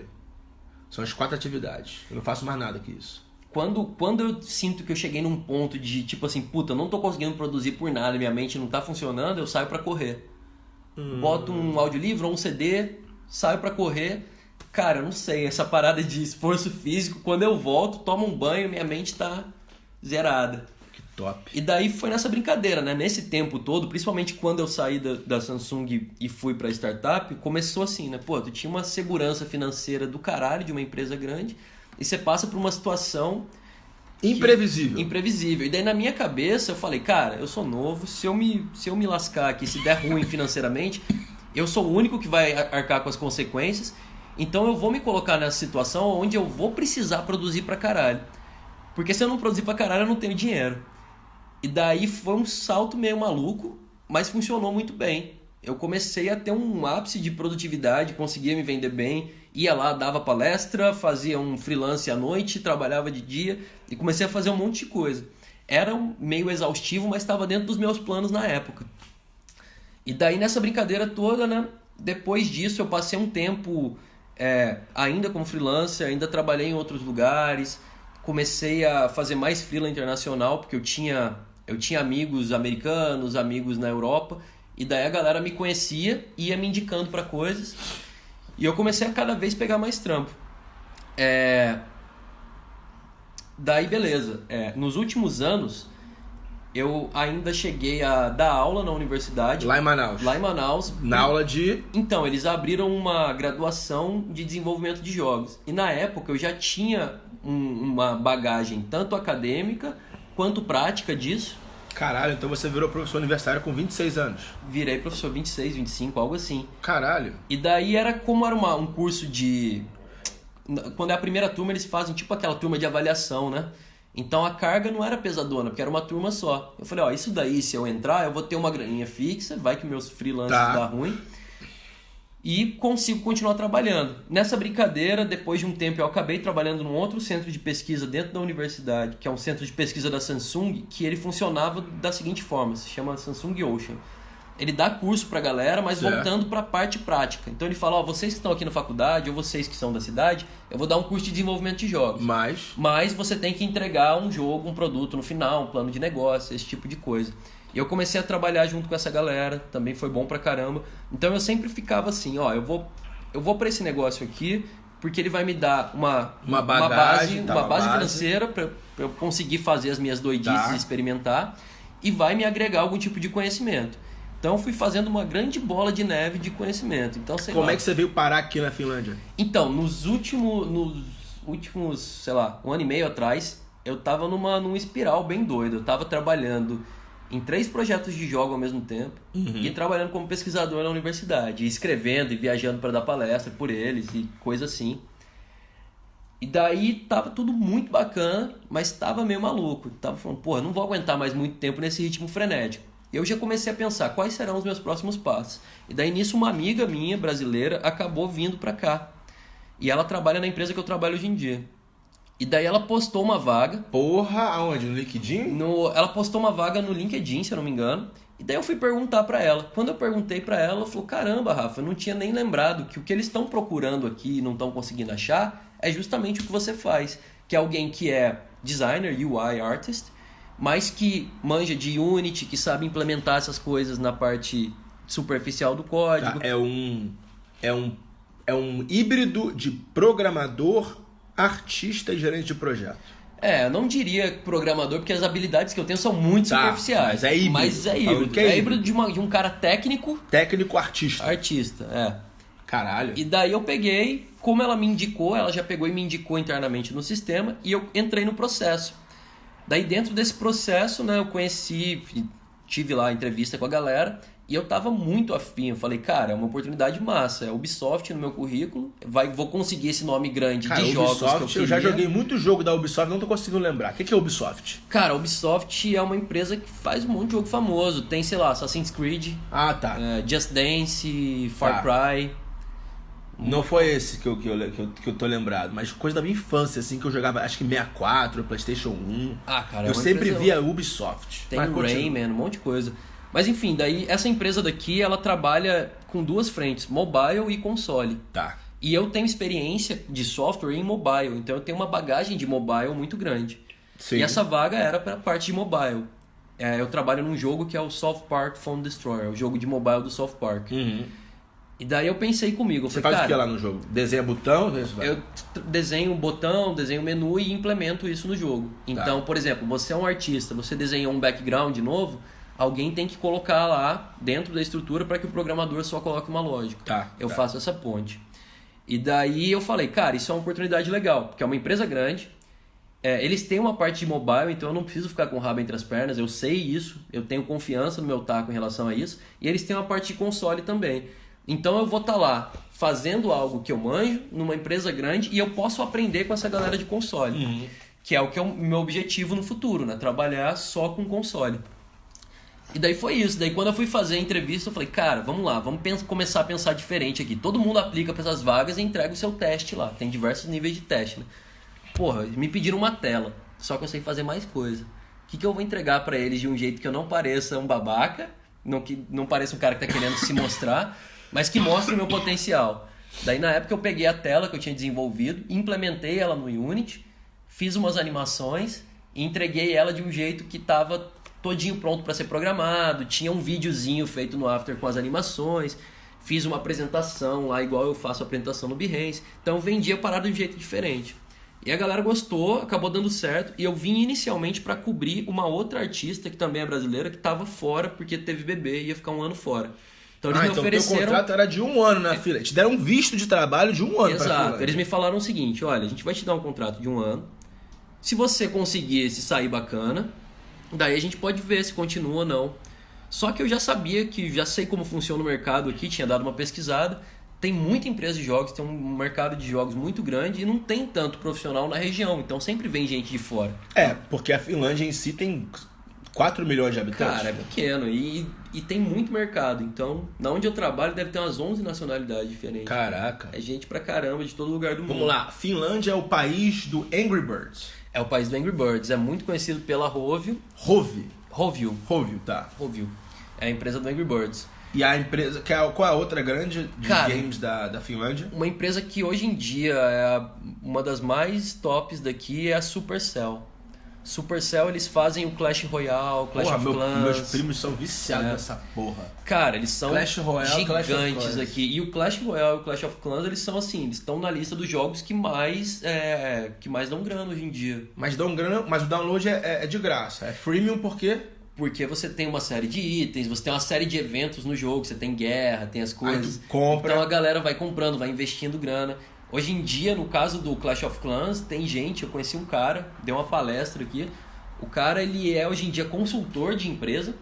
São as 4 atividades. Eu não faço mais nada que isso. Quando eu sinto que eu cheguei num ponto de, tipo assim, puta, eu não tô conseguindo produzir por nada, minha mente não tá funcionando, eu saio pra correr. Boto um audiolivro ou um CD, saio pra correr. Cara, eu não sei, essa parada de esforço físico, quando eu volto, tomo um banho, minha mente tá zerada. Que top. E daí foi nessa brincadeira, né? Nesse tempo todo, principalmente quando eu saí da Samsung e fui pra startup, começou assim, né? Pô, tu tinha uma segurança financeira do caralho de uma empresa grande e você passa por uma situação imprevisível. Imprevisível. E daí na minha cabeça eu falei, cara, eu sou novo, se eu me lascar aqui, se der ruim financeiramente, eu sou o único que vai arcar com as consequências, então eu vou me colocar nessa situação onde eu vou precisar produzir pra caralho. Porque se eu não produzir pra caralho, eu não tenho dinheiro. E daí foi um salto meio maluco, mas funcionou muito bem. Eu comecei a ter um ápice de produtividade, conseguia me vender bem, ia lá, dava palestra, fazia um freelance à noite, trabalhava de dia e comecei a fazer um monte de coisa. Era meio exaustivo, mas estava dentro dos meus planos na época. E daí nessa brincadeira toda, né? Depois disso eu passei um tempo ainda como freelancer, ainda trabalhei em outros lugares, comecei a fazer mais freela internacional, porque eu tinha amigos americanos, amigos na Europa, e daí a galera me conhecia e ia me indicando para coisas. E eu comecei a cada vez pegar mais trampo. Daí beleza. Nos últimos anos, eu ainda cheguei a dar aula na universidade. Lá em Manaus. Lá em Manaus. Na aula de... Então, eles abriram uma graduação de desenvolvimento de jogos. E na época eu já tinha uma bagagem tanto acadêmica quanto prática disso. Caralho, então você virou professor universitário com 26 anos. Virei professor 26, 25, algo assim. Caralho. E daí era um curso de... Quando é a primeira turma, eles fazem tipo aquela turma de avaliação, né? Então a carga não era pesadona, porque era uma turma só. Eu falei, isso daí, se eu entrar, eu vou ter uma graninha fixa, vai que meus freelancers dá ruim. E consigo continuar trabalhando. Nessa brincadeira, depois de um tempo, eu acabei trabalhando num outro centro de pesquisa dentro da universidade, que é um centro de pesquisa da Samsung, que ele funcionava da seguinte forma, se chama Samsung Ocean. Ele dá curso pra galera, mas voltando pra parte prática. Então ele fala, vocês que estão aqui na faculdade, ou vocês que são da cidade, eu vou dar um curso de desenvolvimento de jogos. Mas você tem que entregar um jogo, um produto no final, um plano de negócio, esse tipo de coisa. E eu comecei a trabalhar junto com essa galera, também foi bom pra caramba. Então eu sempre ficava assim, eu vou pra esse negócio aqui, porque ele vai me dar uma base financeira pra eu conseguir fazer as minhas doidices e experimentar, e vai me agregar algum tipo de conhecimento. Então eu fui fazendo uma grande bola de neve de conhecimento. Então, Como é que você veio parar aqui na Finlândia? Então, nos últimos, sei lá, 1 ano e meio atrás, eu tava num espiral bem doido. Eu tava trabalhando em 3 projetos de jogo ao mesmo tempo e trabalhando como pesquisador na universidade, e escrevendo e viajando para dar palestra por eles e coisa assim. E daí tava tudo muito bacana, mas tava meio maluco. Tava falando, não vou aguentar mais muito tempo nesse ritmo frenético. Eu já comecei a pensar quais serão os meus próximos passos. E daí nisso uma amiga minha, brasileira, acabou vindo pra cá. E ela trabalha na empresa que eu trabalho hoje em dia. E daí ela postou uma vaga. Porra, aonde? No LinkedIn? Ela postou uma vaga no LinkedIn, se eu não me engano. E daí eu fui perguntar pra ela. Quando eu perguntei pra ela, ela falou, caramba, Rafa, eu não tinha nem lembrado que o que eles estão procurando aqui e não estão conseguindo achar é justamente o que você faz. Que é alguém que é designer, UI artist, mas que manja de Unity, que sabe implementar essas coisas na parte superficial do código. É um híbrido de programador, artista e gerente de projeto. Eu não diria programador, porque as habilidades que eu tenho são muito superficiais. Mas é híbrido. É híbrido de um cara técnico. Técnico-artista. Artista. Caralho. E daí eu peguei, como ela me indicou, ela já pegou e me indicou internamente no sistema, e eu entrei no processo. Daí dentro desse processo, né, eu tive lá a entrevista com a galera e eu tava muito afim. Eu falei, cara, é uma oportunidade massa, é Ubisoft no meu currículo, vou conseguir esse nome grande de jogos Ubisoft, que eu queria. Eu já joguei muito jogo da Ubisoft, não tô conseguindo lembrar. O que é Ubisoft? Cara, a Ubisoft é uma empresa que faz um monte de jogo famoso. Tem, sei lá, Assassin's Creed, Just Dance, Far Cry. Não foi esse que eu tô lembrado, mas coisa da minha infância, assim, que eu jogava, acho que 64, PlayStation 1. Cara, eu sempre via Ubisoft. Tem Rayman, um monte de coisa. Mas enfim, daí essa empresa daqui, ela trabalha com 2 frentes, mobile e console. E eu tenho experiência de software em mobile, então eu tenho uma bagagem de mobile muito grande. Sim. E essa vaga era para a parte de mobile. Eu trabalho num jogo que é o South Park Phone Destroyer, o jogo de mobile do South Park. E daí eu pensei comigo, Você falei, faz o que lá no jogo? Desenha botão? eu desenho um botão, desenho um menu e implemento isso no jogo. Então, por exemplo, você é um artista, você desenhou um background novo, alguém tem que colocar lá dentro da estrutura para que o programador só coloque uma lógica. Eu faço essa ponte. E daí eu falei, cara, isso é uma oportunidade legal, porque é uma empresa grande, eles têm uma parte de mobile, então eu não preciso ficar com o rabo entre as pernas, eu sei isso, eu tenho confiança no meu taco em relação a isso, e eles têm uma parte de console também. Então eu vou estar lá fazendo algo que eu manjo numa empresa grande e eu posso aprender com essa galera de console, que é o meu objetivo no futuro, né? Trabalhar só com console. E daí foi isso. Daí quando eu fui fazer a entrevista, eu falei, cara, vamos lá, vamos começar a pensar diferente aqui. Todo mundo aplica para essas vagas e entrega o seu teste lá. Tem diversos níveis de teste, né? Porra, me pediram uma tela, só que eu sei fazer mais coisa. O que eu vou entregar para eles de um jeito que eu não pareça um babaca, que não pareça um cara que tá querendo se mostrar, mas que mostre o meu potencial. Daí na época eu peguei a tela que eu tinha desenvolvido, implementei ela no Unity, fiz umas animações e entreguei ela de um jeito que estava todinho pronto para ser programado, tinha um videozinho feito no After com as animações, fiz uma apresentação lá igual eu faço a apresentação no Behance, então eu vendi a parada de um jeito diferente. E a galera gostou, acabou dando certo, e eu vim inicialmente para cobrir uma outra artista que também é brasileira, que estava fora porque teve bebê e ia ficar um ano fora. Então eles me ofereceram... o contrato era de 1 ano na fila. Te deram um visto de trabalho de 1 ano. Exato. Eles me falaram o seguinte, olha, a gente vai te dar um contrato de 1 ano. Se você conseguir se sair bacana, daí a gente pode ver se continua ou não. Só que eu já sabia já sei como funciona o mercado aqui, tinha dado uma pesquisada. Tem muita empresa de jogos, tem um mercado de jogos muito grande e não tem tanto profissional na região. Então sempre vem gente de fora. Porque a Finlândia em si tem 4 milhões de habitantes. Cara, é pequeno e tem muito mercado. Então, na onde eu trabalho deve ter umas 11 nacionalidades diferentes. Caraca. É gente pra caramba de todo lugar do mundo. Vamos lá. Finlândia é o país do Angry Birds. É o país do Angry Birds. É muito conhecido pela Rovio. Rovio, tá. Rovio. É a empresa do Angry Birds. E a empresa... Qual é a outra grande de games da Finlândia? Uma empresa que hoje em dia é uma das mais tops daqui é a Supercell. Supercell, eles fazem o Clash Royale, Clash of Clans. Meus primos são viciados nessa porra. Cara, eles são Clash Royale, gigantes Clash of Clans. aqui. E o Clash Royale e o Clash of Clans, eles são assim, eles estão na lista dos jogos que mais dão grana hoje em dia. Mas dão grana, mas o download é de graça. É freemium por quê? Porque você tem uma série de itens, você tem uma série de eventos no jogo, você tem guerra, tem as coisas. Compra. Então a galera vai comprando, vai investindo grana. Hoje em dia, no caso do Clash of Clans, tem gente, eu conheci um cara, deu uma palestra aqui. O cara, ele é hoje em dia consultor de empresa,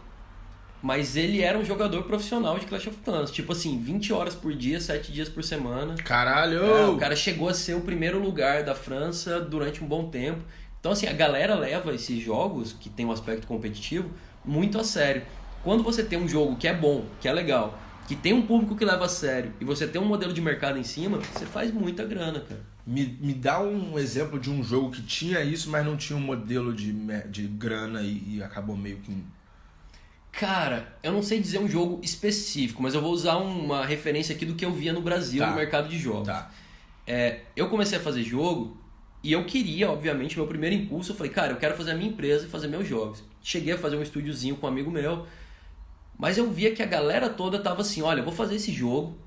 mas ele era um jogador profissional de Clash of Clans. Tipo assim, 20 horas por dia, 7 dias por semana. Caralho! O cara chegou a ser o primeiro lugar da França durante um bom tempo. Então assim, a galera leva esses jogos, que tem um aspecto competitivo, muito a sério. Quando você tem um jogo que é bom, que é legal, que tem um público que leva a sério, e você tem um modelo de mercado em cima, você faz muita grana, cara. Me dá um exemplo de um jogo que tinha isso, mas não tinha um modelo de grana e acabou meio que... Cara, eu não sei dizer um jogo específico, mas eu vou usar uma referência aqui do que eu via no Brasil, no mercado de jogos. Eu comecei a fazer jogo e eu queria, obviamente, meu primeiro impulso, eu falei, cara, eu quero fazer a minha empresa e fazer meus jogos. Cheguei a fazer um estúdiozinho com um amigo meu, mas eu via que a galera toda tava assim, olha, eu vou fazer esse jogo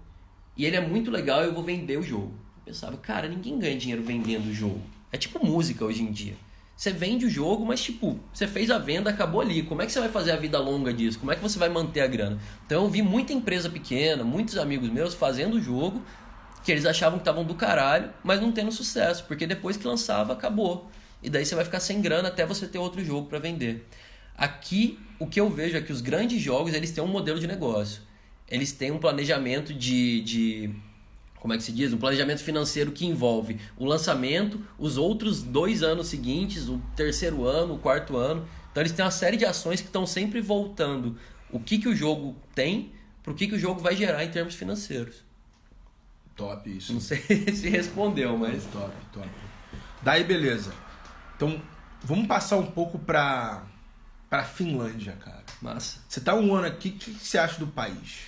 e ele é muito legal e eu vou vender o jogo. Eu pensava, cara, ninguém ganha dinheiro vendendo o jogo. É tipo música hoje em dia. Você vende o jogo, mas tipo, você fez a venda, acabou ali. Como é que você vai fazer a vida longa disso? Como é que você vai manter a grana? Então eu vi muita empresa pequena, muitos amigos meus fazendo o jogo, que eles achavam que estavam do caralho, mas não tendo sucesso, porque depois que lançava, acabou. E daí você vai ficar sem grana até você ter outro jogo para vender. Aqui, o que eu vejo é que os grandes jogos, eles têm um modelo de negócio. Eles têm um planejamento como é que se diz? Um planejamento financeiro que envolve o lançamento, os outros 2 anos seguintes, o 3º ano, o 4º ano. Então eles têm uma série de ações que estão sempre voltando o que o jogo tem para o que o jogo vai gerar em termos financeiros. Top isso. Não sei se respondeu, mas... Top. Daí beleza. Então vamos passar um pouco pra Finlândia, cara. Massa. Você tá um ano aqui, o que você acha do país?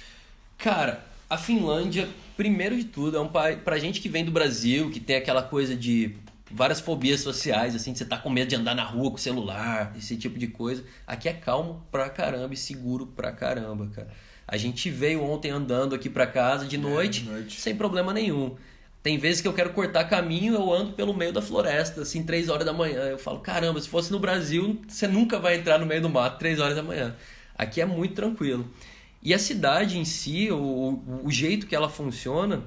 Cara, A Finlândia, primeiro de tudo, é um país... Pra gente que vem do Brasil, que tem aquela coisa de várias fobias sociais, assim, de você tá com medo de andar na rua com o celular, esse tipo de coisa. Aqui é calmo pra caramba e seguro pra caramba, cara. A gente veio ontem andando aqui pra casa de noite, sem problema nenhum. Tem vezes que eu quero cortar caminho, eu ando pelo meio da floresta, assim, 3 horas da manhã. Eu falo, caramba, se fosse no Brasil, você nunca vai entrar no meio do mato 3 horas da manhã. Aqui é muito tranquilo. E a cidade em si, o jeito que ela funciona,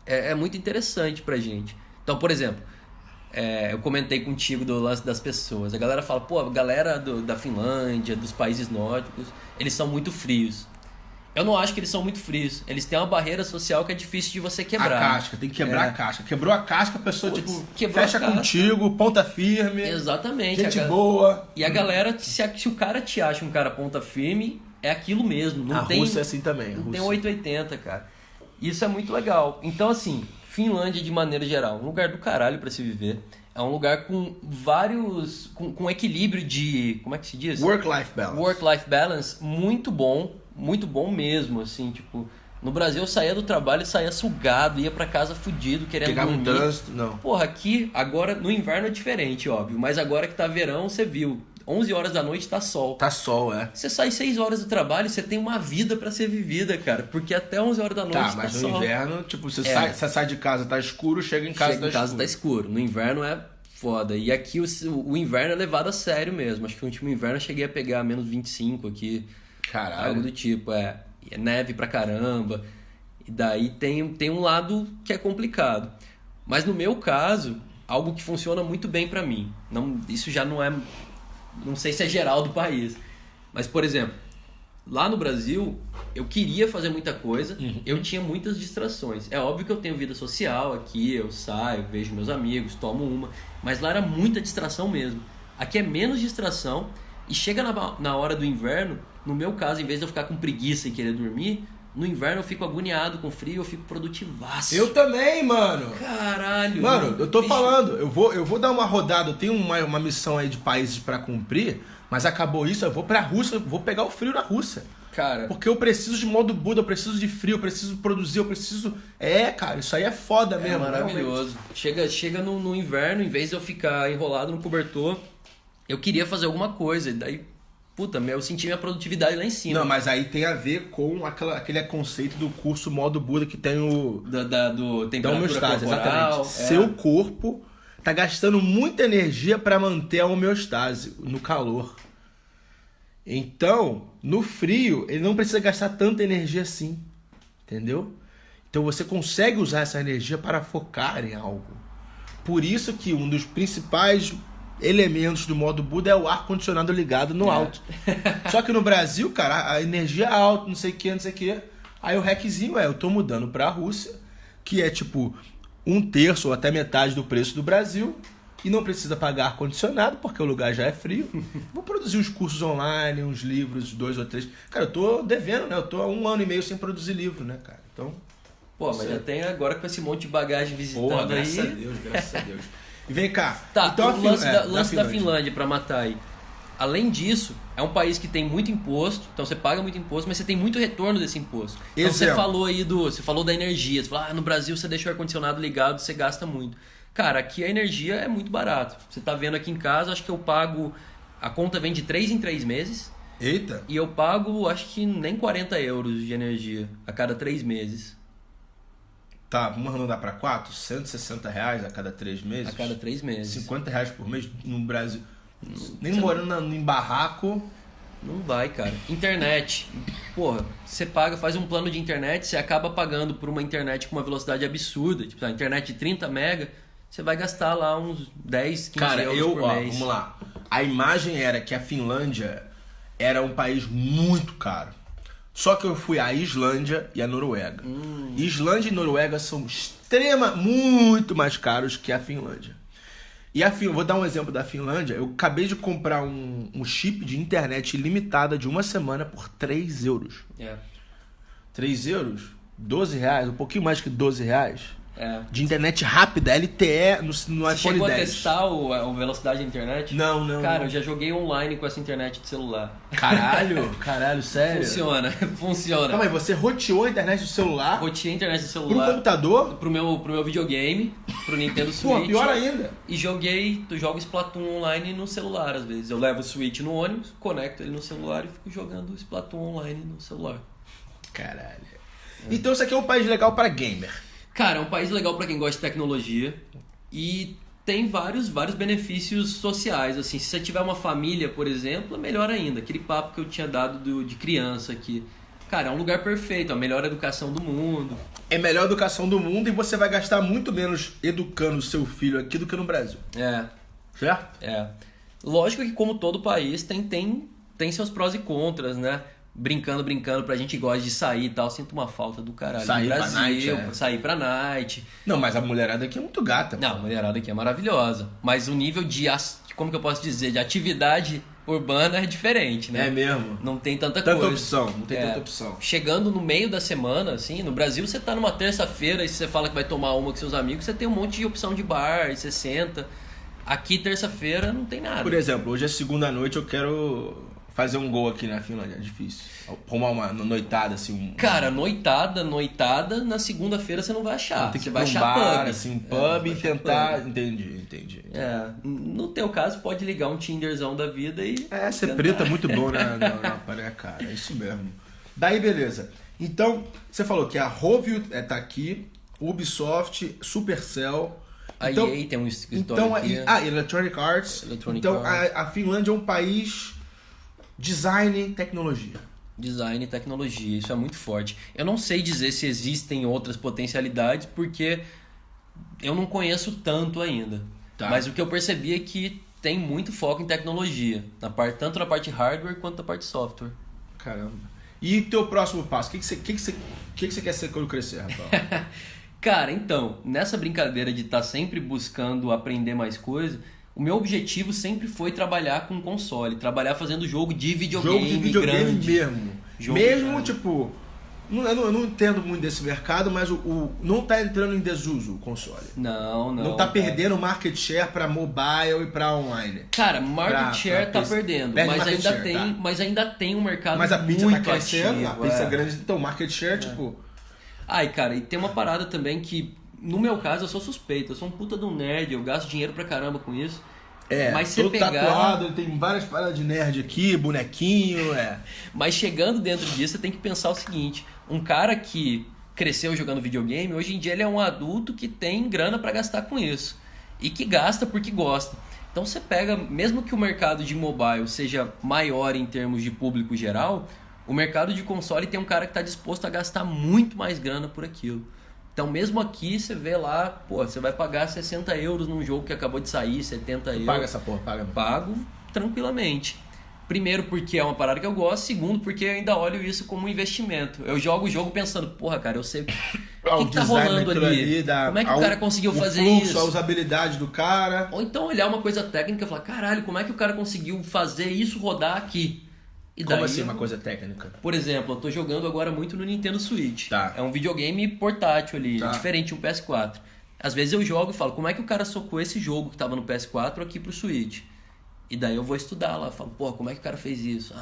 é muito interessante pra gente. Então, por exemplo, eu comentei contigo do lance das pessoas. A galera fala, pô, a galera da Finlândia, dos países nórdicos, eles são muito frios. Eu não acho que eles são muito frios. Eles têm uma barreira social que é difícil de você quebrar. A casca, tem que quebrar a casca. Quebrou a casca, a pessoa fecha contigo, ponta firme. Exatamente. Gente boa. E a galera, se o cara te acha um cara ponta firme, é aquilo mesmo. Não tem, Rússia é assim também. Não tem 880, cara. Isso é muito legal. Então, assim, Finlândia, de maneira geral, um lugar do caralho pra se viver. É um lugar com vários... Com equilíbrio de... Como é que se diz? Work-life balance. Work-life balance muito bom mesmo, assim, tipo... No Brasil eu saía do trabalho e saía sugado, ia pra casa fudido, querendo Pegava dormir. um trânsito, não. Porra, aqui, agora, no inverno é diferente, óbvio. Mas agora que tá verão, você viu. 11 horas da noite tá sol. Tá sol, é. Você sai 6 horas do trabalho, você tem uma vida pra ser vivida, cara. Porque até 11 horas da noite tá sol. Tá, mas no inverno, tipo, você sai de casa, tá escuro, chega em casa, tá escuro. No inverno é foda. E aqui o inverno é levado a sério mesmo. Acho que no último inverno eu cheguei a pegar menos 25 aqui. Caralho. Algo do tipo, é neve pra caramba. E daí tem um lado que é complicado. Mas no meu caso, algo que funciona muito bem pra mim. Isso já não é... Não sei se é geral do país. Mas, por exemplo, lá no Brasil, eu queria fazer muita coisa. Eu tinha muitas distrações. É óbvio que eu tenho vida social aqui. Eu saio, vejo meus amigos, tomo uma. Mas lá era muita distração mesmo. Aqui é menos distração. E chega na hora do inverno, no meu caso, em vez de eu ficar com preguiça e querer dormir, no inverno eu fico agoniado com frio, eu fico produtivaço. Eu também, mano. Caralho. Mano, eu tô falando, eu vou dar uma rodada, eu tenho uma missão aí de países pra cumprir, mas acabou isso, eu vou pra Rússia, eu vou pegar o frio na Rússia. Cara... Porque eu preciso de modo Buda, eu preciso de frio, eu preciso produzir, eu preciso... Cara, isso aí é foda mesmo. É maravilhoso. Chega no inverno, em vez de eu ficar enrolado no cobertor, eu queria fazer alguma coisa, e daí... Puta, eu senti minha produtividade lá em cima. Não, mas aí tem a ver com aquele conceito do curso modo Buda que tem o... do temperatura homeostase, corporal. exatamente. Seu corpo tá gastando muita energia para manter a homeostase no calor. Então, no frio, ele não precisa gastar tanta energia assim. Entendeu? Então você consegue usar essa energia para focar em algo. Por isso que um dos principais... elementos do modo Buda é o ar-condicionado ligado no alto. Só que no Brasil, cara, a energia é alta, não sei o que. Aí o hackzinho eu tô mudando pra Rússia, que é tipo 1/3 ou até metade do preço do Brasil, e não precisa pagar ar-condicionado, porque o lugar já é frio. Vou produzir uns cursos online, uns livros, 2 ou 3. Cara, eu tô devendo, né? Eu tô há 1 ano e meio sem produzir livro, né, cara? Então... Pô, mas já tem agora com esse monte de bagagem visitando aí... Graças a Deus. E vem cá. Tá, então, o lance da Finlândia pra matar aí. Além disso, é um país que tem muito imposto, então você paga muito imposto, mas você tem muito retorno desse imposto. Então você falou aí você falou da energia, você falou, no Brasil você deixa o ar-condicionado ligado, você gasta muito. Cara, aqui a energia é muito barato. Você tá vendo aqui em casa, acho que eu pago, a conta vem de 3 em 3 meses. Eita! E eu pago, acho que nem 40 euros de energia a cada 3 meses. Tá, vamos arredondar pra 4? R$160 a cada 3 meses? A cada 3 meses. R$50 por mês no Brasil. Nem morando em barraco. Não vai, cara. Internet. Porra, você paga, faz um plano de internet, você acaba pagando por uma internet com uma velocidade absurda. Tipo, a internet de 30 mega, você vai gastar lá uns 10, 15 euros por mês. Vamos lá. A imagem era que a Finlândia era um país muito caro. Só que eu fui à Islândia e à Noruega. Islândia e Noruega são muito mais caros que a Finlândia. E vou dar um exemplo da Finlândia. Eu acabei de comprar um chip de internet ilimitada de 1 semana por 3 euros. 3 euros? R$12? Um pouquinho mais que R$12. De internet rápida, LTE no Você iPhone chegou 10. a testar a velocidade da internet? Não. Cara, eu já joguei online com essa internet de celular. Caralho, sério? Funciona. Calma aí, você roteou a internet do celular Roteei a internet do pro celular computador? pro meu videogame, pro Nintendo Switch. Pô, pior ainda. E jogo Splatoon online no celular às vezes. Eu levo o Switch no ônibus, conecto ele no celular e fico jogando Splatoon online no celular. Caralho. Então isso aqui é um país legal pra gamer. Cara, é um país legal pra quem gosta de tecnologia e tem vários benefícios sociais. Assim, se você tiver uma família, por exemplo, é melhor ainda. Aquele papo que eu tinha dado de criança aqui. Cara, é um lugar perfeito, a melhor educação do mundo. É a melhor educação do mundo e você vai gastar muito menos educando o seu filho aqui do que no Brasil. Certo? Lógico que como todo país tem seus prós e contras, né? Brincando, pra gente que gosta de sair e tal, sinto uma falta do caralho Sair do pra Brasil, night, sair pra night. Não, mas a mulherada aqui é muito gata. Não, a mulherada aqui é maravilhosa, mas o nível como que eu posso dizer, de atividade urbana é diferente, né? É mesmo. Não tem tanta coisa. Não tem tanta opção. Chegando no meio da semana, assim, no Brasil você tá numa terça-feira e você fala que vai tomar uma com seus amigos, você tem um monte de opção de bar, e você senta. Aqui, terça-feira, não tem nada. Por exemplo, hoje é segunda noite, eu quero fazer um gol aqui na Finlândia, é difícil. Arrumar uma noitada, assim. Cara, noitada, na segunda-feira você não vai achar. Tem que você ir vai pra um achar bar, pub. assim, pub e tentar... Pub. Entendi. No teu caso, pode ligar um Tinderzão da vida e... Ser preto é muito bom, né? Cara, é isso mesmo. Daí, beleza. Então, você falou que a Rovio tá aqui, Ubisoft, Supercell... A Então, EA tem um escritório aqui. Electronic Arts. A Finlândia é um país design e tecnologia. Design e tecnologia, isso é muito forte. Eu não sei dizer se existem outras potencialidades, porque eu não conheço tanto ainda. Tá. Mas o que eu percebi é que tem muito foco em tecnologia, tanto na parte hardware quanto na parte software. Caramba. E teu próximo passo? O que você quer ser quando crescer, Rafael? Cara, então, nessa brincadeira de estar sempre buscando aprender mais coisa, o meu objetivo sempre foi trabalhar com console, trabalhar fazendo jogo de videogame grande. Mesmo. Jogo mesmo, grande. tipo... Eu não entendo muito desse mercado, mas não tá entrando em desuso o console. Não. Não tá perdendo market share pra mobile e pra online. Cara, market share tá perdendo, mas ainda tem um mercado muito ativo. Mas a pizza tá crescendo, a pizza é grande, então market share, tipo... Ai, cara, e tem uma parada também que, no meu caso, eu sou suspeito. Eu sou um puta de um nerd, eu gasto dinheiro pra caramba com isso. Mas todo tatuado, ele tem várias paradas de nerd aqui, bonequinho, Mas chegando dentro disso, você tem que pensar o seguinte. Um cara que cresceu jogando videogame, hoje em dia ele é um adulto que tem grana pra gastar com isso. E que gasta porque gosta. Então você pega, mesmo que o mercado de mobile seja maior em termos de público geral... O mercado de console tem um cara que está disposto a gastar muito mais grana por aquilo. Então, mesmo aqui, você vê lá, você vai pagar 60 euros num jogo que acabou de sair, 70 euros. Paga essa porra, paga. Pago tranquilamente. Primeiro, porque é uma parada que eu gosto. Segundo, porque eu ainda olho isso como um investimento. Eu jogo o jogo pensando, cara, eu sei o que tá rolando ali. Como é que o cara conseguiu fazer isso? A usabilidade do cara. Ou então olhar uma coisa técnica e falar, caralho, como é que o cara conseguiu fazer isso rodar aqui? E como daí, assim uma coisa técnica? Por exemplo, eu tô jogando agora muito no Nintendo Switch. Tá. É um videogame portátil ali, tá. Diferente de um PS4. Às vezes eu jogo e falo, como é que o cara socou esse jogo que tava no PS4 aqui pro Switch? E daí eu vou estudar lá, falo, como é que o cara fez isso?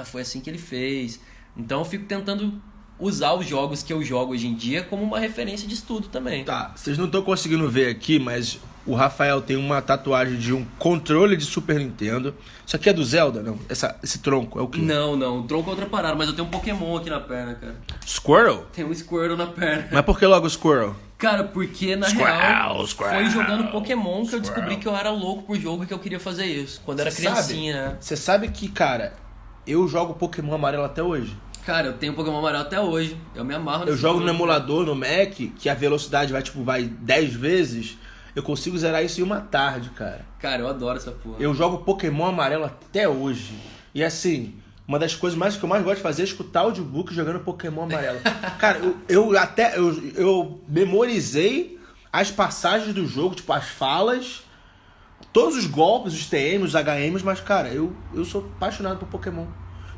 Foi assim que ele fez. Então eu fico tentando usar os jogos que eu jogo hoje em dia como uma referência de estudo também. Tá, vocês não estão conseguindo ver aqui, mas o Rafael tem uma tatuagem de um controle de Super Nintendo. Isso aqui é do Zelda, não? Esse tronco é o quê? Não, o tronco é outra parada, mas eu tenho um Pokémon aqui na perna, cara. Squirrel? Tem um Squirtle na perna. Mas por que logo Squirrel? Cara, porque na real foi jogando Pokémon que eu descobri que eu era louco por jogo e que eu queria fazer isso. Quando era criancinha. Você sabe que, cara, eu jogo Pokémon amarelo até hoje. Cara, eu tenho Pokémon amarelo até hoje. Eu me amarro nesse Eu jogo no emulador, no Mac, que a velocidade vai 10 vezes. Eu consigo zerar isso em uma tarde, cara. Cara, eu adoro essa porra. Eu jogo Pokémon amarelo até hoje. E assim, uma das coisas que eu mais gosto de fazer é escutar audiobook jogando Pokémon amarelo. Cara, eu memorizei as passagens do jogo, tipo, as falas, todos os golpes, os TMs, os HMs, mas, cara, eu sou apaixonado por Pokémon.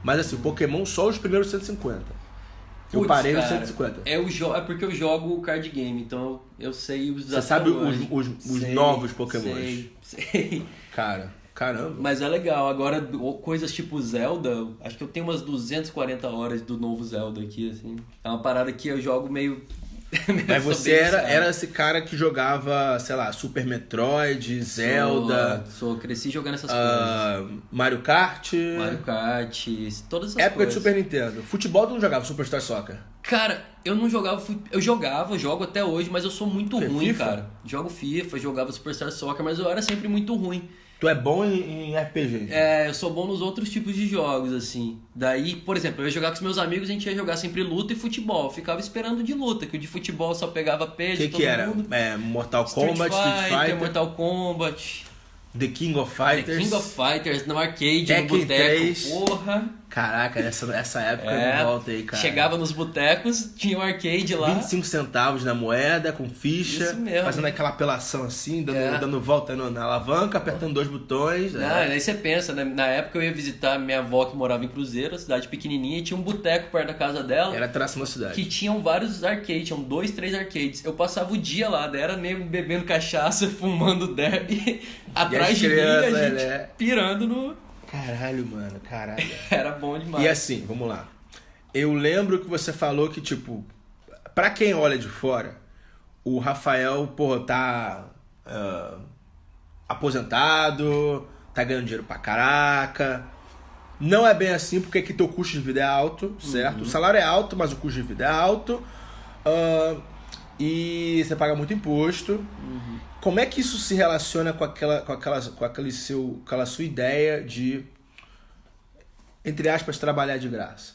Mas assim, Pokémon só os primeiros 150. Eu Putz, parei no cara, 150. é porque eu jogo card game, então eu sei os Você sabe os Sei, novos Pokémons? Sei. Cara, caramba. Mas é legal. Agora, coisas tipo Zelda, acho que eu tenho umas 240 horas do novo Zelda aqui, assim. É uma parada que eu jogo meio... Mas você era esse cara que jogava, sei lá, Super Metroid, Zelda... Cresci jogando essas coisas. Mario Kart... Mario Kart, todas essas Época coisas. de Super Nintendo. Futebol tu não jogava, Superstar Soccer? Cara, eu não jogava... Eu jogo até hoje, mas eu sou muito ruim, FIFA? cara. Jogo FIFA, jogava Superstar Soccer, mas eu era sempre muito ruim. Tu é bom em RPG? Eu sou bom nos outros tipos de jogos, assim. Daí, por exemplo, eu ia jogar com os meus amigos, a gente ia jogar sempre luta e futebol. Eu ficava esperando de luta, que o de futebol só pegava pé de todo era? mundo. Mortal Kombat, Street Fighter, Mortal Kombat, The King of Fighters. The King of Fighters, no arcade, Tekken no boteco. 3. Porra! Caraca, essa época não volta aí, cara. Chegava nos botecos, tinha um arcade lá. 25 centavos na moeda, com ficha. Isso mesmo. Fazendo aquela apelação assim, dando volta na alavanca, apertando 2 botões. Aí você pensa, né? Na época eu ia visitar minha avó que morava em Cruzeiro, cidade pequenininha, e tinha um boteco perto da casa dela. Era atração da cidade. Que tinham vários arcades, tinham 2, 3 arcades. Eu passava o dia lá, daí era nego bebendo cachaça, fumando derby, atrás de mim, a gente pirando no... Caralho, mano, caralho. Era bom demais. E assim, vamos lá. Eu lembro que você falou que, tipo, pra quem olha de fora, o Rafael, porra, tá aposentado, tá ganhando dinheiro pra caraca. Não é bem assim, porque aqui teu custo de vida é alto, certo? O salário é alto, mas o custo de vida é alto. E você paga muito imposto. Como é que isso se relaciona com aquela sua ideia de, entre aspas, trabalhar de graça?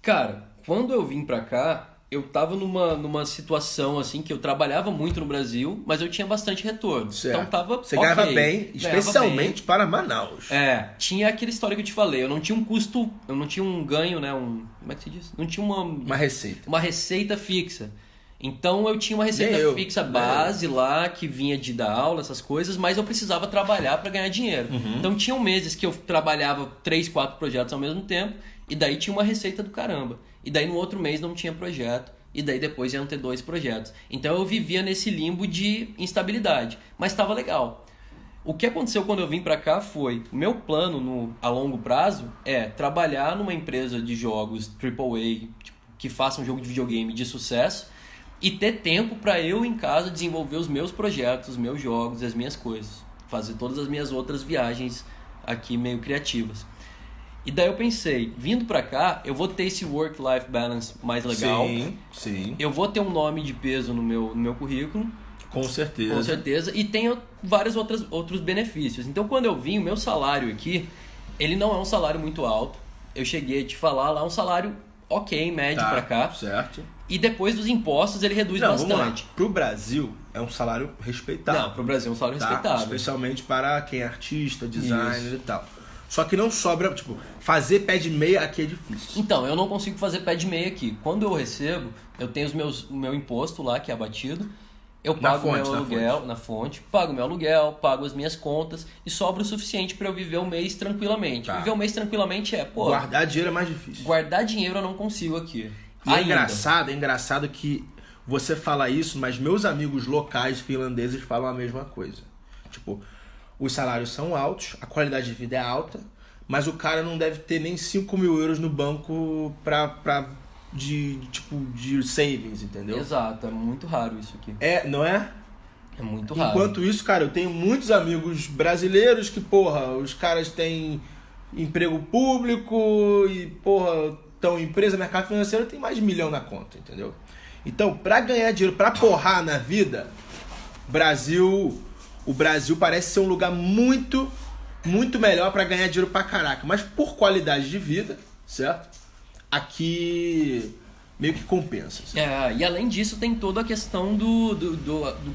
Cara, quando eu vim pra cá, eu tava numa situação assim que eu trabalhava muito no Brasil, mas eu tinha bastante retorno. Certo. Então tava Você ganhava bem, especialmente para Manaus. Tinha aquela história que eu te falei, eu não tinha um custo, eu não tinha um ganho, né? Como é que se diz? Não tinha uma receita. Uma receita fixa. Então eu tinha uma receita fixa base lá, que vinha de dar aula, essas coisas, mas eu precisava trabalhar para ganhar dinheiro. Então tinham meses que eu trabalhava 3, 4 projetos ao mesmo tempo, e daí tinha uma receita do caramba. E daí no outro mês não tinha projeto, e daí depois iam ter 2 projetos. Então eu vivia nesse limbo de instabilidade, mas estava legal. O que aconteceu quando eu vim para cá foi, o meu plano a longo prazo é trabalhar numa empresa de jogos AAA, tipo, que faça um jogo de videogame de sucesso, e ter tempo para eu em casa desenvolver os meus projetos, os meus jogos, as minhas coisas. Fazer todas as minhas outras viagens aqui meio criativas. E daí eu pensei, vindo para cá, eu vou ter esse work-life balance mais legal. Sim. Eu vou ter um nome de peso no meu currículo. Com certeza. Com certeza. E tenho vários outros benefícios. Então quando eu vim, o meu salário aqui, ele não é um salário muito alto. Eu cheguei a te falar lá, um salário ok, médio para cá. Certo. E depois dos impostos ele reduz bastante. Vamos lá. Pro Brasil é um salário respeitável. Não, pro Brasil é um salário respeitável. Especialmente para quem é artista, designer e tal. Só que não sobra, tipo, fazer pé de meia aqui é difícil. Então, eu não consigo fazer pé de meia aqui. Quando eu recebo, eu tenho o meu imposto lá, que é abatido. Eu pago meu aluguel na fonte, pago meu aluguel, pago as minhas contas e sobra o suficiente para eu viver o mês tranquilamente. Viver o mês tranquilamente guardar dinheiro é mais difícil. Guardar dinheiro eu não consigo aqui. E é engraçado que você fala isso, mas meus amigos locais finlandeses falam a mesma coisa. Tipo, os salários são altos, a qualidade de vida é alta, mas o cara não deve ter nem 5 mil euros no banco de savings, entendeu? Exato, é muito raro isso aqui. Não é? É muito raro. Enquanto isso, cara, eu tenho muitos amigos brasileiros que, porra, os caras têm emprego público e, porra, estão em empresa, mercado financeiro, tem mais de 1 milhão na conta, entendeu? Então, pra ganhar dinheiro, pra porrar na vida, o Brasil parece ser um lugar muito, muito melhor pra ganhar dinheiro pra caraca. Mas por qualidade de vida, certo? Aqui meio que compensa. Assim. E além disso tem toda a questão do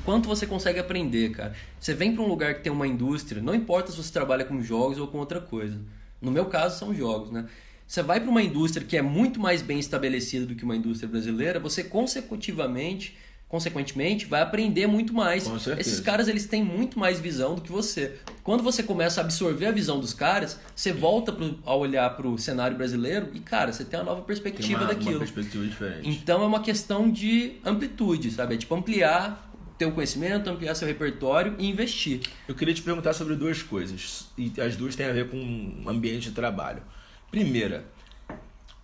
quanto você consegue aprender, cara. Você vem pra um lugar que tem uma indústria, não importa se você trabalha com jogos ou com outra coisa. No meu caso são jogos, né? Você vai para uma indústria que é muito mais bem estabelecida do que uma indústria brasileira, você consecutivamente consequentemente, vai aprender muito mais. Com certeza. Esses caras, eles têm muito mais visão do que você. Quando você começa a absorver a visão dos caras, você volta a olhar pro cenário brasileiro e, cara, você tem uma nova perspectiva daquilo. Uma perspectiva diferente. Então é uma questão de amplitude, sabe? É tipo ampliar teu conhecimento, ampliar seu repertório e investir. Eu queria te perguntar sobre duas coisas, e as duas têm a ver com ambiente de trabalho. Primeira,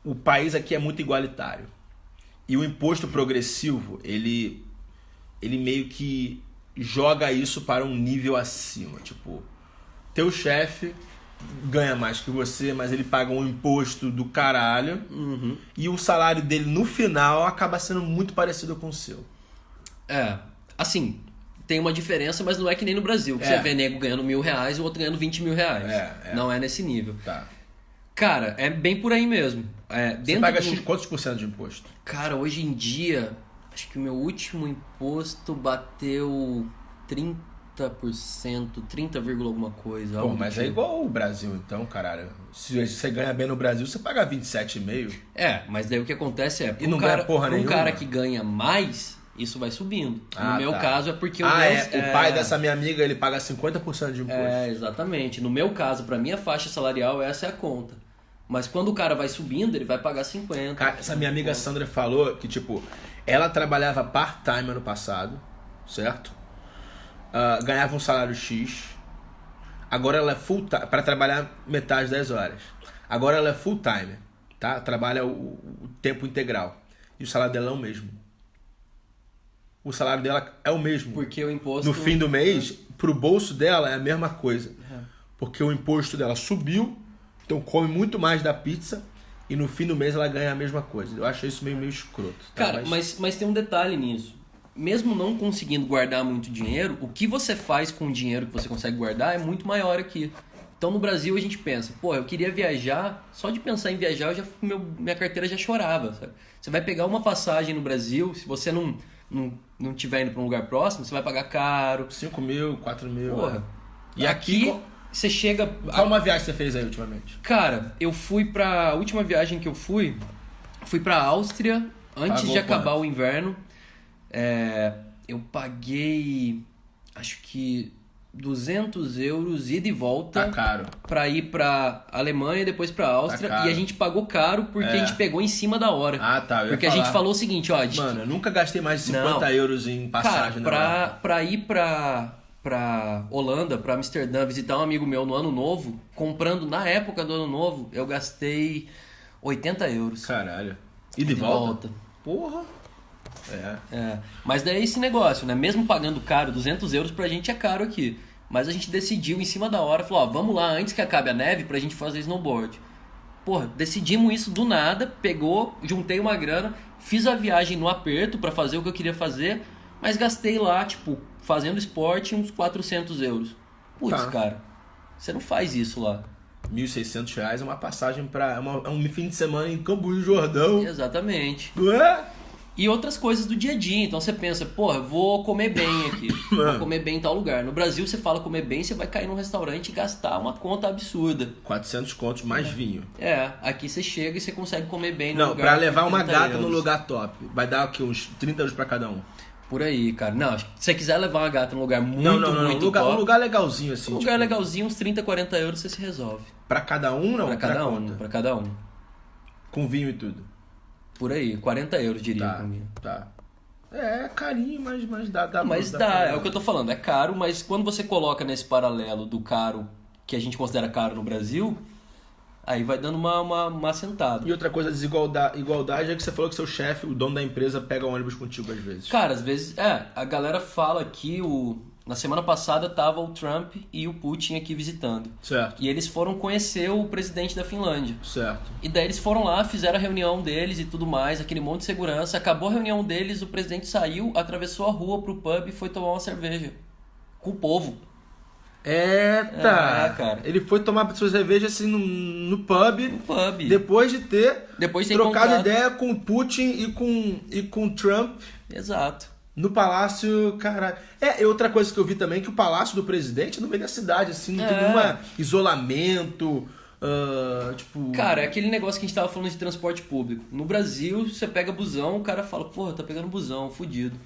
o país aqui é muito igualitário. E o imposto progressivo, ele meio que joga isso para um nível acima. Tipo, teu chefe ganha mais que você, mas ele paga um imposto do caralho. Uhum. E o salário dele, no final, acaba sendo muito parecido com o seu. Assim, tem uma diferença, mas não é que nem no Brasil. Que você vê nego ganhando R$1.000 e o outro ganhando R$20.000. Não é nesse nível. Tá. Cara, é bem por aí mesmo. Você paga quantos por cento de imposto? Cara, hoje em dia, acho que o meu último imposto bateu 30%, 30, alguma coisa. Pô, mas é igual o Brasil, então, caralho. Se você ganha bem no Brasil, você paga 27,5%. Mas daí o que acontece é... E não ganha porra nenhuma. Um cara que ganha mais, isso vai subindo. No meu caso é porque... O pai dessa minha amiga, ele paga 50% de imposto. Exatamente. No meu caso, pra minha faixa salarial, essa é a conta. Mas quando o cara vai subindo, ele vai pagar 50%. Cara, essa minha amiga Sandra falou que, tipo, ela trabalhava part-time ano passado, certo? Ganhava um salário X. Agora ela é full-time, para trabalhar metade das horas. Agora ela é full-time, tá? Trabalha o tempo integral. E o salário dela é o mesmo. O salário dela é o mesmo. Porque o imposto... No fim do mês, pro bolso dela é a mesma coisa. Porque o imposto dela subiu, então come muito mais da pizza e no fim do mês ela ganha a mesma coisa. Eu acho isso meio escroto. Tá? Cara, mas tem um detalhe nisso. Mesmo não conseguindo guardar muito dinheiro, o que você faz com o dinheiro que você consegue guardar é muito maior aqui. Então no Brasil a gente pensa, eu queria viajar, só de pensar em viajar minha carteira já chorava. Sabe? Você vai pegar uma passagem no Brasil, se você não tiver indo para um lugar próximo, você vai pagar caro. 5 mil, 4 mil. Porra. E aqui você chega... Qual uma viagem você fez aí ultimamente? Cara, eu fui pra... A última viagem que eu fui pra Áustria, antes de acabar o inverno. Eu paguei, acho que 200 euros ida e volta. Tá caro. Pra ir pra Alemanha e depois pra Áustria. Tá caro. E a gente pagou caro porque a gente pegou em cima da hora. Porque a gente falou o seguinte, Mano, eu nunca gastei mais de 50 euros em passagem. Cara, pra ir pra Holanda, pra Amsterdã, visitar um amigo meu no Ano Novo, comprando na época do Ano Novo, eu gastei 80 euros. Caralho. E de volta? Porra. Mas daí é esse negócio, né? Mesmo pagando caro, 200 euros pra gente é caro aqui. Mas a gente decidiu em cima da hora, falou, vamos lá antes que acabe a neve pra gente fazer snowboard. Porra, decidimos isso do nada, juntei uma grana, fiz a viagem no aperto pra fazer o que eu queria fazer, mas gastei lá, fazendo esporte, uns 400 euros. Putz, cara, você não faz isso lá. R$1.600 é uma passagem pra um fim de semana em Campos do Jordão. Exatamente. Não é? E outras coisas do dia a dia. Então você pensa, vou comer bem aqui. Vou comer bem em tal lugar. No Brasil, você fala comer bem, você vai cair num restaurante e gastar uma conta absurda. 400 contos mais vinho. Aqui você chega e você consegue comer bem no lugar. Não, pra levar uma gata euros. no lugar top. Vai dar o quê? Uns 30 euros pra cada um. Por aí, cara. Não, se você quiser levar uma gata num lugar muito top... Um lugar legalzinho, assim. Um lugar legalzinho, uns 30, 40 euros você se resolve. Pra cada um, não? Pra cada um. Com vinho e tudo. Por aí, 40 euros diria comigo. Tá. É carinho, mas dá. Mas dá, é o que eu tô falando, é caro, mas quando você coloca nesse paralelo do caro, que a gente considera caro no Brasil, aí vai dando uma assentada. E outra coisa, igualdade é que você falou que seu chefe, o dono da empresa, pega ônibus contigo às vezes. Cara, às vezes, a galera fala que na semana passada tava o Trump e o Putin aqui visitando. Certo. E eles foram conhecer o presidente da Finlândia. Certo. E daí eles foram lá, fizeram a reunião deles e tudo mais, aquele monte de segurança. Acabou a reunião deles, o presidente saiu, atravessou a rua pro pub e foi tomar uma cerveja. Com o povo. Cara. Ele foi tomar sua cerveja assim no pub. No pub. Depois de ter trocado encontrado ideia com o Putin e com o Trump. Exato. No palácio, caralho. E outra coisa que eu vi também, que o palácio do presidente é no meio da cidade, assim, não tem nenhum isolamento, Tipo... Cara, é aquele negócio que a gente tava falando de transporte público. No Brasil, você pega busão, o cara fala, porra, tá pegando busão, fudido.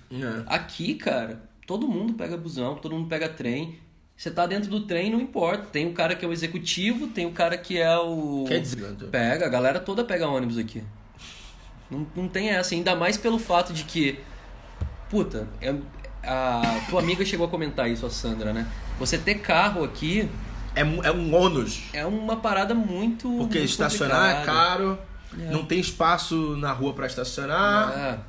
Aqui, cara, todo mundo pega busão, todo mundo pega trem. Você tá dentro do trem, não importa. Tem o cara que é o executivo, tem o cara que é o... Quer dizer... Pega, a galera toda pega ônibus aqui. Não tem essa, ainda mais pelo fato de que... Puta, a tua amiga chegou a comentar isso, a Sandra, né? Você ter carro aqui... É um ônus. É uma parada muito... Porque muito estacionar complicada. é caro, não tem espaço na rua pra estacionar.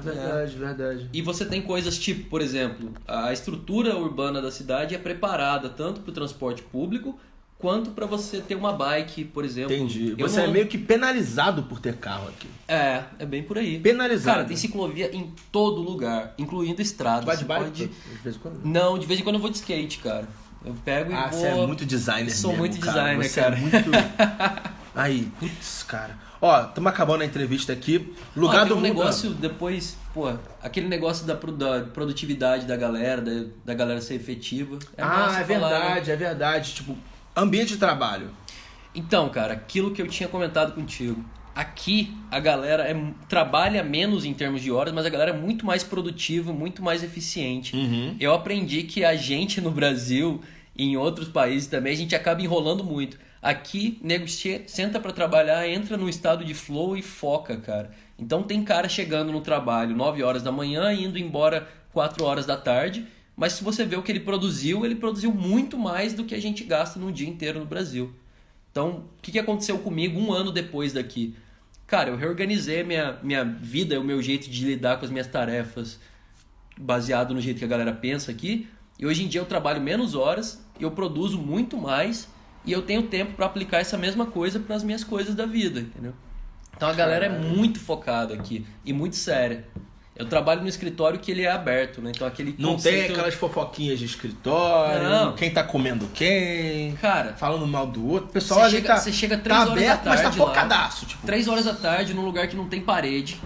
Verdade. E você tem coisas tipo, por exemplo, a estrutura urbana da cidade é preparada tanto para o transporte público quanto para você ter uma bike, por exemplo. Entendi. Você é meio que penalizado por ter carro aqui. É bem por aí. Penalizado. Cara, tem ciclovia em todo lugar, incluindo estrada. Vai de bike? De vez em quando? Não, de vez em quando eu vou de skate, cara. Eu pego e vou... Você é muito designer Sou mesmo, muito cara. designer, Você cara. é muito... Aí, putz, cara. Ó, estamos acabando a entrevista aqui. Lugar tem do um mundo... negócio depois, pô, aquele negócio da produtividade da galera, da galera ser efetiva. Massa é falar, verdade, né? é verdade. Tipo, ambiente de trabalho. Então, cara, aquilo que eu tinha comentado contigo. Aqui a galera trabalha menos em termos de horas, mas a galera é muito mais produtiva, muito mais eficiente. Eu aprendi que a gente no Brasil e em outros países também, a gente acaba enrolando muito. Aqui, nego senta pra trabalhar, entra num estado de flow e foca, cara. Então tem cara chegando no trabalho 9 horas da manhã e indo embora 4 horas da tarde. Mas se você vê o que ele produziu muito mais do que a gente gasta num dia inteiro no Brasil. Então, o que aconteceu comigo 1 ano depois daqui? Cara, eu reorganizei a minha vida, o meu jeito de lidar com as minhas tarefas, baseado no jeito que a galera pensa aqui. E hoje em dia eu trabalho menos horas, eu produzo muito mais e eu tenho tempo para aplicar essa mesma coisa para as minhas coisas da vida, entendeu? Então a galera é muito focada aqui e muito séria. Eu trabalho no escritório que ele é aberto, né? Então aquele Não conceito... tem aquelas fofoquinhas de escritório, Não. quem tá comendo quem, Cara, falando mal do outro. O pessoal ali você chega 3 tá horas aberto, da mas tá tarde lá. focadaço. Tipo. 3 horas da tarde num lugar que não tem parede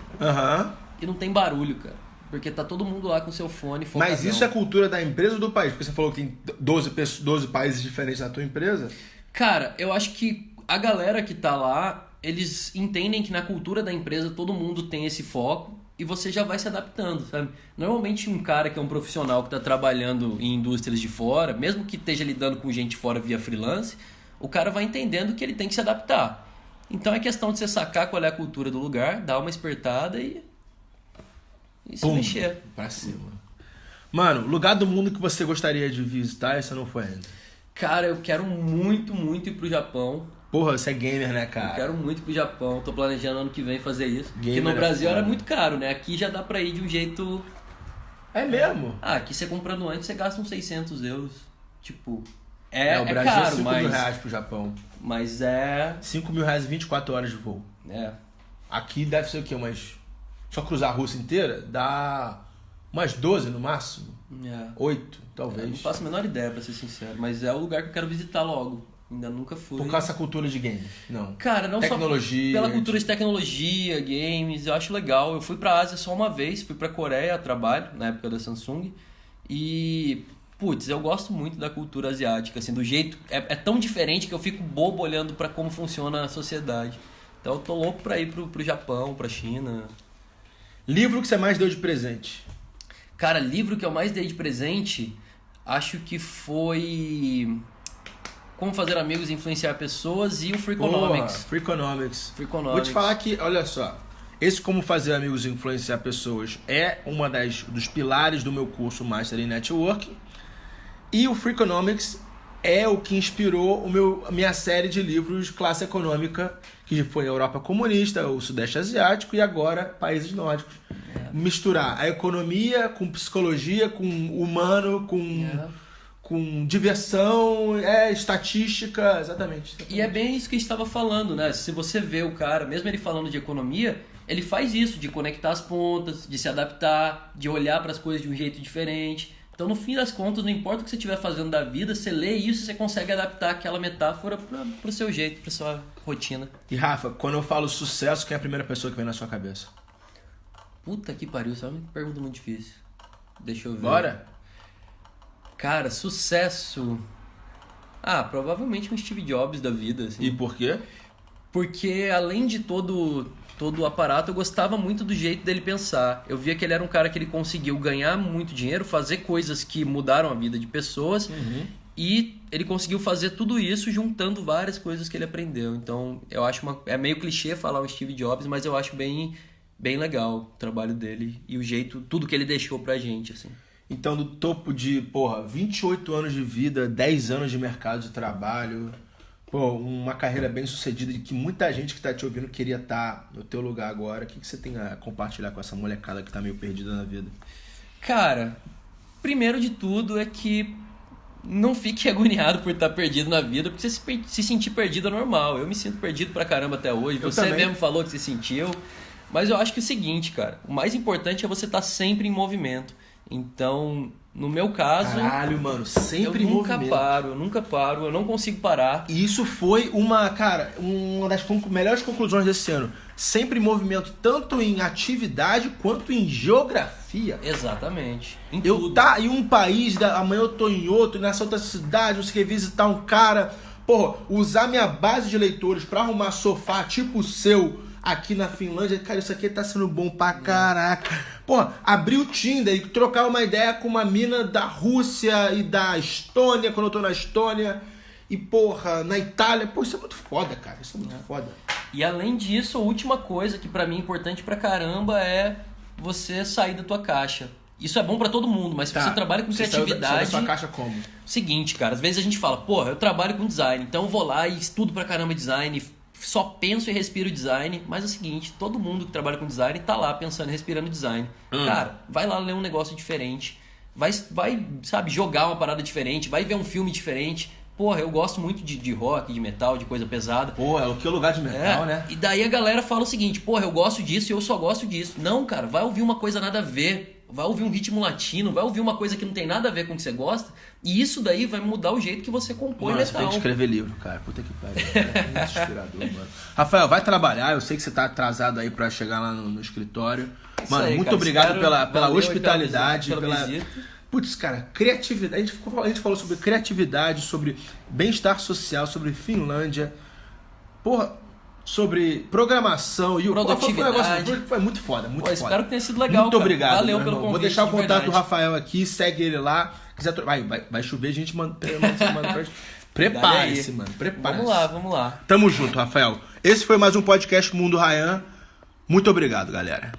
e não tem barulho, cara. Porque tá todo mundo lá com seu fone focadão. Mas isso é cultura da empresa ou do país? Porque você falou que tem 12 países diferentes na tua empresa. Cara, eu acho que a galera que tá lá, eles entendem que na cultura da empresa todo mundo tem esse foco e você já vai se adaptando, sabe? Normalmente um cara que é um profissional que tá trabalhando em indústrias de fora, mesmo que esteja lidando com gente fora via freelance, o cara vai entendendo que ele tem que se adaptar. Então é questão de você sacar qual é a cultura do lugar, dar uma espertada e se mexer. Pra cima. Mano, lugar do mundo que você gostaria de visitar e você não foi ainda? Cara, eu quero muito, muito ir pro Japão. Porra, você é gamer, né, cara? Eu quero muito ir pro Japão. Tô planejando ano que vem fazer isso. Gamer Porque no Brasil é foda. era muito caro, né? Aqui já dá pra ir de um jeito... É mesmo? Aqui você comprando antes, você gasta uns 600 euros. Tipo, O Brasil é caro, 5 mas... mil reais pro Japão. Mas é... 5 mil reais e 24 horas de voo. É. Aqui deve ser o quê? Só cruzar a Rússia inteira dá umas 12 no máximo. 8, talvez. Não faço a menor ideia, pra ser sincero. Mas é o lugar que eu quero visitar logo. Ainda nunca fui. Por causa dessa cultura de game. Não. Cara, não Tecnologia, só pela cultura de tecnologia, games, eu acho legal. Eu fui pra Ásia só uma vez, fui pra Coreia a trabalho, na época da Samsung. E, putz, eu gosto muito da cultura asiática, assim, do jeito... É tão diferente que eu fico bobo olhando pra como funciona a sociedade. Então eu tô louco pra ir pro Japão, pra China. Livro que você mais deu de presente? Cara, livro que eu mais dei de presente, acho que foi... Como Fazer Amigos e Influenciar Pessoas e o Freakonomics. Freakonomics. Freakonomics. Vou te falar que, olha só, esse Como Fazer Amigos e Influenciar Pessoas é uma dos pilares do meu curso Master em Networking. E o Freakonomics é o que inspirou a minha série de livros classe econômica, que foi a Europa comunista, o Sudeste Asiático e agora países nórdicos. Misturar a economia com psicologia, com humano, com diversão, estatística, exatamente. E é bem isso que a gente estava falando, né? Se você vê o cara, mesmo ele falando de economia, ele faz isso, de conectar as pontas, de se adaptar, de olhar para as coisas de um jeito diferente. Então, no fim das contas, não importa o que você estiver fazendo da vida, você lê isso e você consegue adaptar aquela metáfora para o seu jeito, para sua rotina. E Rafa, quando eu falo sucesso, quem é a primeira pessoa que vem na sua cabeça? Puta que pariu, isso é uma pergunta muito difícil. Deixa eu ver. Bora? Cara, sucesso... Ah, provavelmente um Steve Jobs da vida, assim. E por quê? Porque além de todo o aparato, eu gostava muito do jeito dele pensar. Eu via que ele era um cara que ele conseguiu ganhar muito dinheiro, fazer coisas que mudaram a vida de pessoas, e ele conseguiu fazer tudo isso juntando várias coisas que ele aprendeu. Então, eu acho é meio clichê falar o Steve Jobs, mas eu acho bem legal o trabalho dele e o jeito, tudo que ele deixou pra gente, assim. Então, do topo de, 28 anos de vida, 10 anos de mercado de trabalho, uma carreira bem sucedida e que muita gente que tá te ouvindo queria estar no teu lugar agora. O que você tem a compartilhar com essa molecada que tá meio perdida na vida? Cara, primeiro de tudo é que não fique agoniado por estar perdido na vida, porque se sentir perdido é normal. Eu me sinto perdido pra caramba até hoje. Você também mesmo falou que se sentiu. Mas eu acho que é o seguinte, cara, o mais importante é você estar sempre em movimento. Então, no meu caso... Caralho, mano, sempre em movimento. Eu nunca paro, eu não consigo parar. E isso foi uma das melhores conclusões desse ano. Sempre em movimento, tanto em atividade quanto em geografia. Exatamente. Em Eu tudo. tá em um país, amanhã eu tô em outro, nessa outra cidade, você quer visitar um cara. Usar minha base de leitores pra arrumar sofá tipo o seu aqui na Finlândia, cara, isso aqui tá sendo bom pra caraca. Abrir o Tinder e trocar uma ideia com uma mina da Rússia e da Estônia, quando eu tô na Estônia. E, na Itália. Isso é muito foda, cara. Isso é muito foda. E além disso, a última coisa que pra mim é importante pra caramba é você sair da tua caixa. Isso é bom pra todo mundo, mas se você trabalha com criatividade... Você saiu da sua caixa como? Seguinte, cara, às vezes a gente fala, eu trabalho com design, então eu vou lá e estudo pra caramba design, só penso e respiro design, mas é o seguinte, todo mundo que trabalha com design tá lá pensando e respirando design. Cara, vai lá ler um negócio diferente, vai, sabe, jogar uma parada diferente, vai ver um filme diferente. Eu gosto muito de rock, de metal, de coisa pesada. É o que lugar de metal, né? E daí a galera fala o seguinte, eu gosto disso e eu só gosto disso. Não, cara, vai ouvir uma coisa nada a ver. Vai ouvir um ritmo latino, vai ouvir uma coisa que não tem nada a ver com o que você gosta, e isso daí vai mudar o jeito que você compõe metal. Você tem que escrever livro, cara. Puta que pariu. É muito inspirador, mano. Rafael, vai trabalhar. Eu sei que você tá atrasado aí pra chegar lá no escritório. Mano, aí, muito cara, obrigado pela hospitalidade. Pela visita. Putz, cara, criatividade. A gente falou sobre criatividade, sobre bem-estar social, sobre Finlândia. Sobre programação e produtividade. Foi muito foda, muito foda. Espero que tenha sido legal. Muito obrigado. Valeu pelo convite. Vou deixar o contato do Rafael aqui, segue ele lá. Vai chover, a gente manda pra gente. Prepare-se, mano. Prepare-se. Vamos lá. Tamo junto, Rafael. Esse foi mais um podcast Mundo Ryan. Muito obrigado, galera.